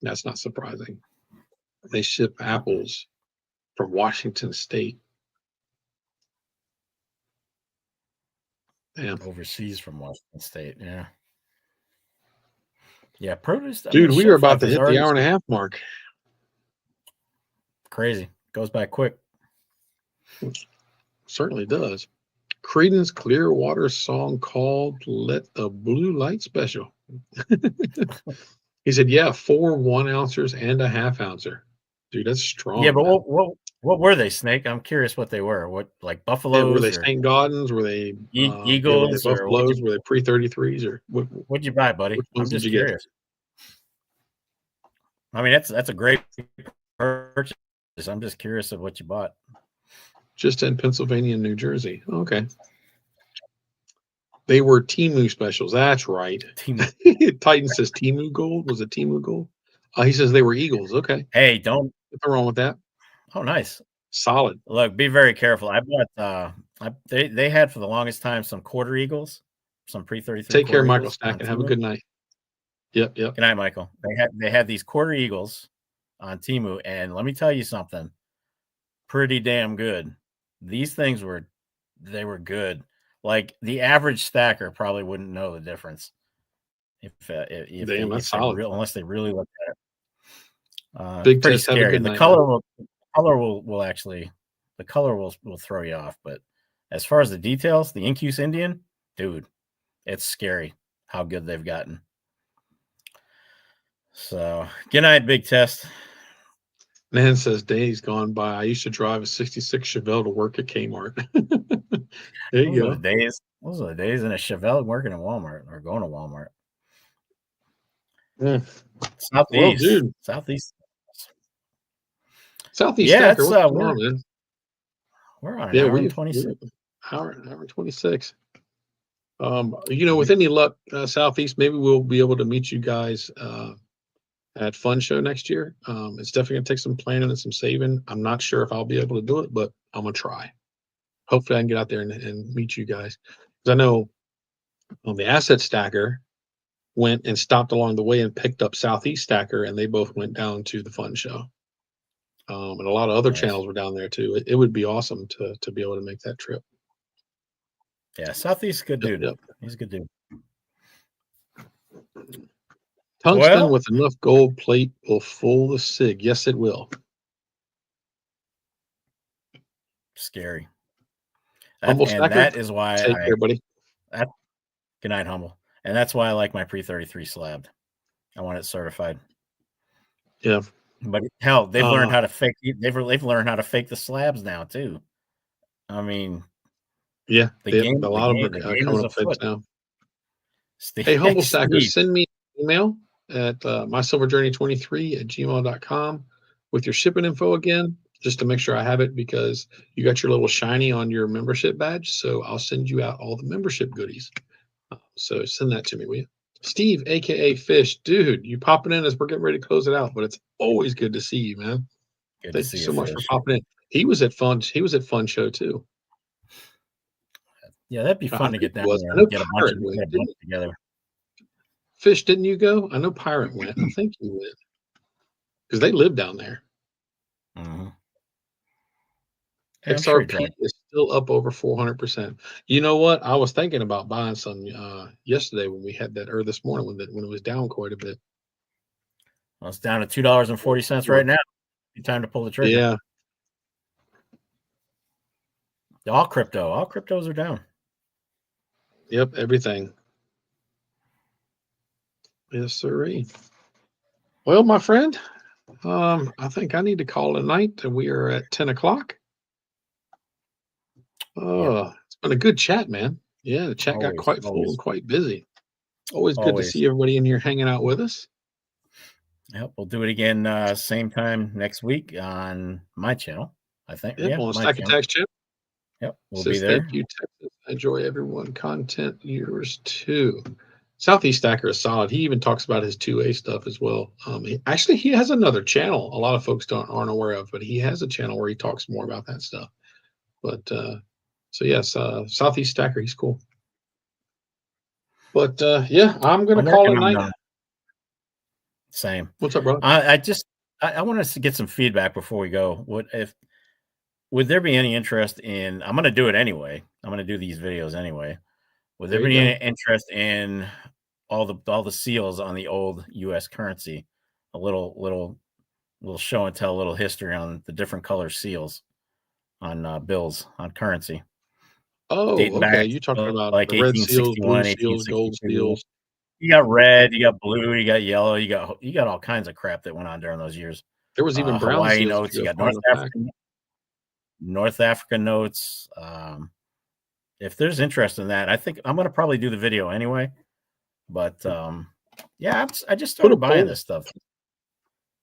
That's not surprising. They ship apples from Washington State. Damn. Overseas from Washington State, yeah. Yeah, produce. Dude, we are about to hit the hour-and-a-half mark. Crazy. Goes by quick. Certainly does. Creedence Clearwater song called "Let the Blue Light Special." He said, "Yeah, 4 1-ouncers and a half-ouncer." Dude, that's strong. Yeah, but what were they, Snake? I'm curious what they were. What, like buffaloes? Were they St. Gaudens? Were they eagles? Were they buffaloes? Were they pre-33s? Or what'd you buy, buddy? I'm just curious. I mean, that's a great purchase. I'm just curious of what you bought. Just in Pennsylvania and New Jersey. Okay. They were Temu specials. That's right. Titan says Temu gold. Was it Temu gold? He says they were eagles. Okay. Hey, don't. Nothing wrong with that. Oh, nice. Solid. Look, be very careful. I bought. They had for the longest time some quarter eagles, some pre-33. Take care, Michael Stack, and have a good night. Yep. Good night, Michael. They had these quarter eagles on Temu, and let me tell you something. Pretty damn good. These things were good. Like the average stacker probably wouldn't know the difference that's solid. Unless they really look at it. Big pretty test, scary. The color color will actually, the color will throw you off. But as far as the details, the Incuse Indian, dude, it's scary how good they've gotten. So, good night, Big Test. Man says days gone by. I used to drive a '66 Chevelle to work at Kmart. There you go. Those are the days in a Chevelle working in Walmart or going to Walmart. Yeah. Southeast. Well, dude. Southeast Stacker, what's going on, man? We're on an hour and 26. Hour and 26. With any luck, Southeast, maybe we'll be able to meet you guys at Fun Show next year. It's definitely gonna take some planning and some saving. I'm not sure if I'll be able to do it, but I'm gonna try. Hopefully I can get out there and meet you guys. Because I know the Asset Stacker went and stopped along the way and picked up Southeast Stacker, and they both went down to the Fun Show. And a lot of other channels were down there too. It would be awesome to be able to make that trip. Yeah, Southeast good dude. Yep. He's a good dude. Tungsten with enough gold plate will fool the SIG. Yes, it will. Scary. Humble Stacker. That is why Take care, buddy. Good night, Humble. And that's why I like my pre-33 slabbed. I want it certified. Yeah. But hell, they've learned how to fake. They've learned how to fake the slabs now too. I mean, yeah, a lot of them are coming up fakes now. Hey, Humble Stacker, send me an email at mysilverjourney23@gmail.com with your shipping info again, just to make sure I have it, because you got your little shiny on your membership badge. So I'll send you out all the membership goodies. So send that to me, will you? Steve, aka Fish, dude, you popping in as we're getting ready to close it out, but it's always good to see you, man. Thank you so much for popping in. He was at Fun Show too. Yeah, that'd be fun to get down there and get a bunch of together. Fish, didn't you go? I know Pirate went. I think you went because they live down there. Mm-hmm. XRP is still up over 400%. You know what? I was thinking about buying some yesterday when we had that, or this morning when it was down quite a bit. Well, it's down to $2.40 right now. Time to pull the trigger. Yeah. All cryptos are down. Yep, everything. Yes, sirree. Well, my friend, I think I need to call it a night. We are at 10 o'clock. It's been a good chat, man. Yeah, the chat got quite full and quite busy. Always good to see everybody in here hanging out with us. Yep, we'll do it again same time next week on my channel, I think. Yep, on Stack Attack's channel. Yep, we'll be there. Thank you, Texas. Enjoy everyone. Content yours too. Southeast Stacker is solid. He even talks about his 2A stuff as well. He has another channel a lot of folks aren't aware of, but he has a channel where he talks more about that stuff. But so yes, Southeast Stacker, he's cool. But yeah, I'm gonna call it night. Same. What's up, bro? I want us to get some feedback before we go. Would there be any interest in? I'm going to do it anyway. I'm going to do these videos anyway. Would there be any interest in all the seals on the old U.S. currency? A little show and tell, a little history on the different color seals on bills on currency. Oh, okay. You talking about like the red seals, blue seals, gold seals? You got red, you got blue, you got yellow, you got all kinds of crap that went on during those years. There was even brown Hawaii seals notes. You got North African notes. If there's interest in that, I think I'm going to probably do the video anyway. But yeah, I just started buying this stuff.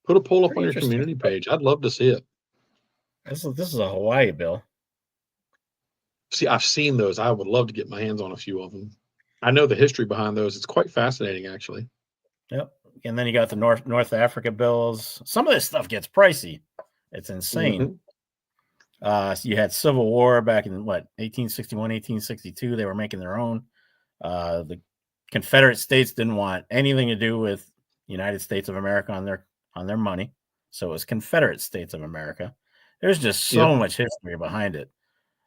Put a poll up on your community page. I'd love to see it. This is a Hawaii bill. See, I've seen those. I would love to get my hands on a few of them. I know the history behind those. It's quite fascinating, actually. Yep. And then you got the North Africa bills. Some of this stuff gets pricey. It's insane. So you had Civil War back in 1861, 1862. They were making their own. The Confederate States didn't want anything to do with United States of America on their money. So it was Confederate States of America. There's just so much history behind it.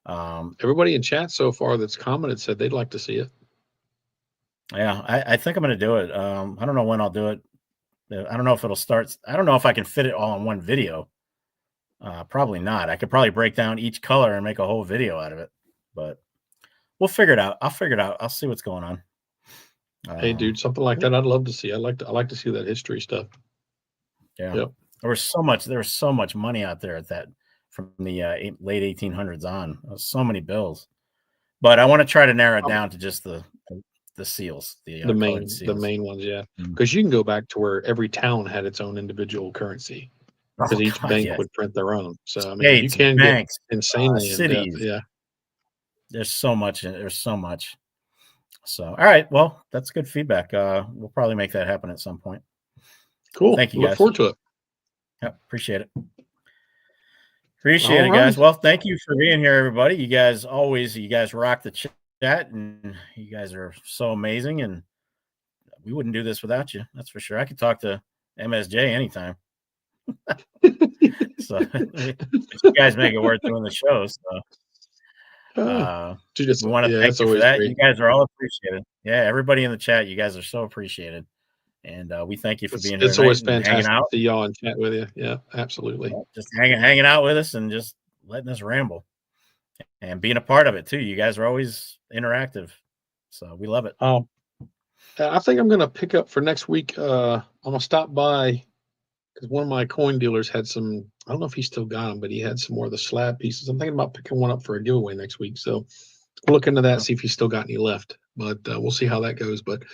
Everybody in chat so far that's commented said they'd like to see it. Yeah, I think I'm going to do it. I don't know when I'll do it. I don't know if it'll start. I don't know if I can fit it all in one video. Probably not. I could probably break down each color and make a whole video out of it, but we'll figure it out. I'll figure it out. I'll see what's going on. Hey, dude, something like that I'd love to see. I like to see that history stuff. Yeah. Yep. There was so much money out there at that from the late 1800s on. So many bills. But I want to try to narrow it down to just the seals, the main seals. the main ones, yeah. Because you can go back to where every town had its own individual currency. Because each bank would print their own. So I mean, you can banks, get insanely cities. in depth. Yeah. There's so much. There's so much. So, all right. Well, that's good feedback. We'll probably make that happen at some point. Cool. Thank you, Look guys. forward to it. Yep, appreciate it. Appreciate it, guys. Well, thank you for being here, everybody. You guys rock the chat, and you guys are so amazing. And we wouldn't do this without you. That's for sure. I could talk to MSJ anytime. So you guys make it worth doing the show. So we want to thank you for that. Great. You guys are all appreciated. Yeah, everybody in the chat, you guys are so appreciated. And we thank you for being here. It's always fantastic to see y'all and chat with you. Yeah, absolutely. Yeah, just hanging out with us and just letting us ramble and being a part of it too. You guys are always interactive. So we love it. I think I'm going to pick up for next week. I'm going to stop by because one of my coin dealers had some, I don't know if he still got them, but he had some more of the slab pieces. I'm thinking about picking one up for a giveaway next week. So we'll look into that, see if he's still got any left. But we'll see how that goes. But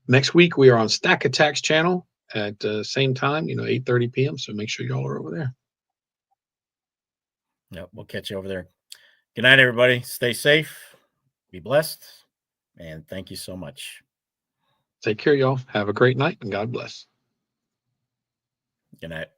next week we are on Stack Attack's channel at same time, 8:30 p.m. So make sure y'all are over there. Yep, we'll catch you over there. Good night, everybody. Stay safe, be blessed, and thank you so much. Take care, y'all. Have a great night, and God bless. Good night.